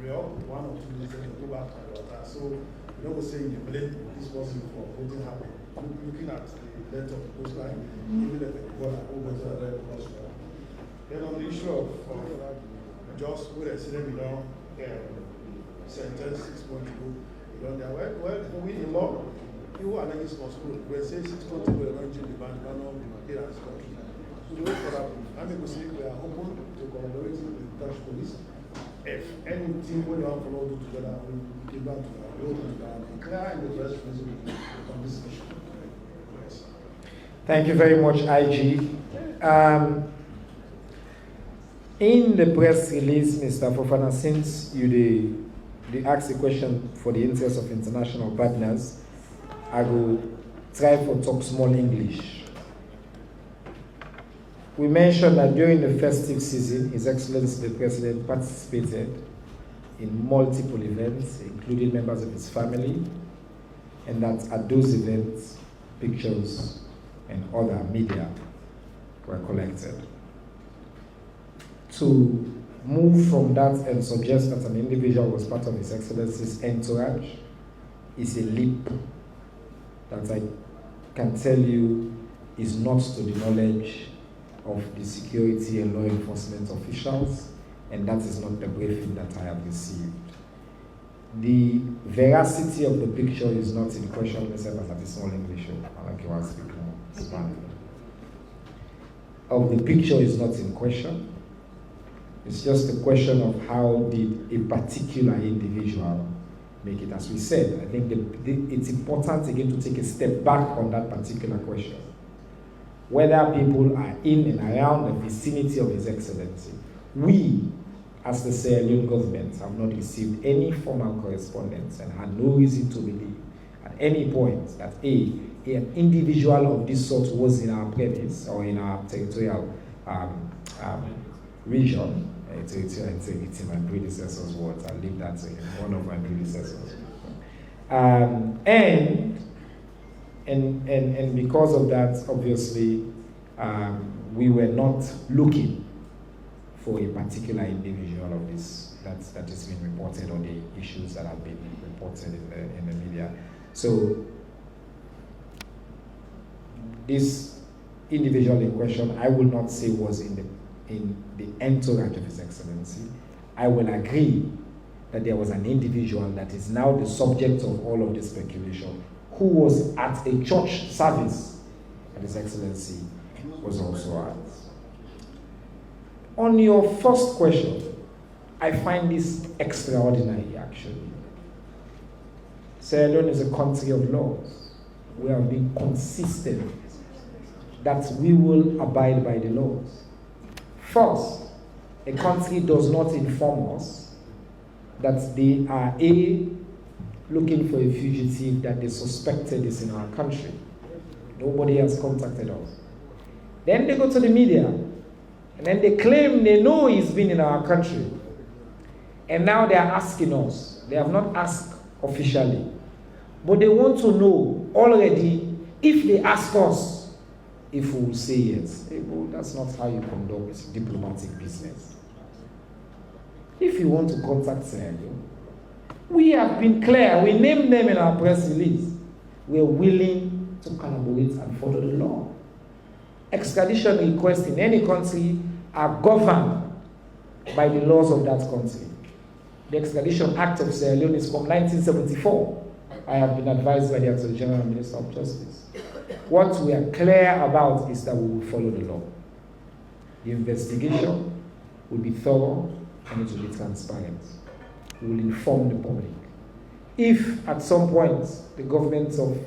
re-up 1 or 2 days, then they go back to the water. So you don't go say in the blame this person for holding happen. Looking at the length of the coastline, even if the border over to the coastline. Then on the issue of Jos Leijdekkers, sentenced 6 months ago, well, we in law, you are not responsible. We say 6 months ago, we're going to the ban here as country. So we wait for that. I mean, we say we are open to collaborating with the Dutch police. If anything we want to do together, we give back to our road and clear in the press on this issue. Yes. Thank you very much, IG. In the press release, Mr. Fofana, since you asked the question for the interest of international partners, I will try to talk small English. We mentioned that during the festive season, His Excellency the President participated in multiple events, including members of his family, and that at those events, pictures and other media were collected. To move from that and suggest that an individual was part of His Excellency's entourage is a leap that I can tell you is not to the knowledge of the security and law enforcement officials, and that is not the briefing that I have received. The veracity of the picture is not in question, Mr. That is small English. I like you want to speak more Spanish. Of the picture is not in question. It's just a question of how did a particular individual make it. As we said, I think it's important again to take a step back on that particular question. Whether people are in and around the vicinity of His Excellency, we, as the Sierra Leone government, have not received any formal correspondence and had no reason to believe at any point that an individual of this sort was in our premise or in our territorial region. It's in my predecessor's words. I'll leave that to him, one of my predecessors. And because of that, obviously, we were not looking for a particular individual of this that is being reported on the issues that have been reported in the media. So this individual in question, I will not say was in the entourage of His Excellency. I will agree that there was an individual that is now the subject of all of this speculation, who was at a church service that His Excellency was also at. On your first question, I find this extraordinary, actually. Sierra Leone is a country of laws. We have been consistent that we will abide by the laws. First, a country does not inform us that they are looking for a fugitive that they suspected is in our country. Nobody has contacted us. Then they go to the media, and then they claim they know he's been in our country. And now they are asking us. They have not asked officially, but they want to know already if they ask us if we will say yes. Hey, well, that's not how you conduct diplomatic business. If you want to contact Sierra Leone, we have been clear. We named them in our press release. We are willing to collaborate and follow the law. Extradition requests in any country are governed by the laws of that country. The Extradition Act of Sierra Leone is from 1974. I have been advised by the Attorney General and Minister of Justice. What we are clear about is that we will follow the law. The investigation will be thorough and it will be transparent. We will inform the public. If at some point the government of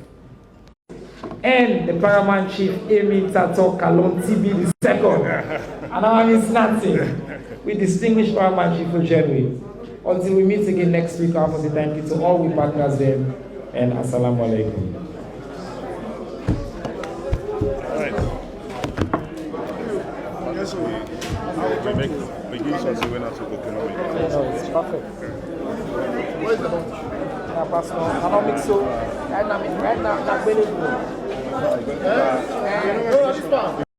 and the paramount chief Amy Tato Kalonti be the second, and I mean nothing, we distinguish paramount chief for January. Until we meet again next week, I want to say thank you to all we partners there, and assalamu alaikum. It's perfect. Where's the lunch? I don't mix so. Right now, I'm available.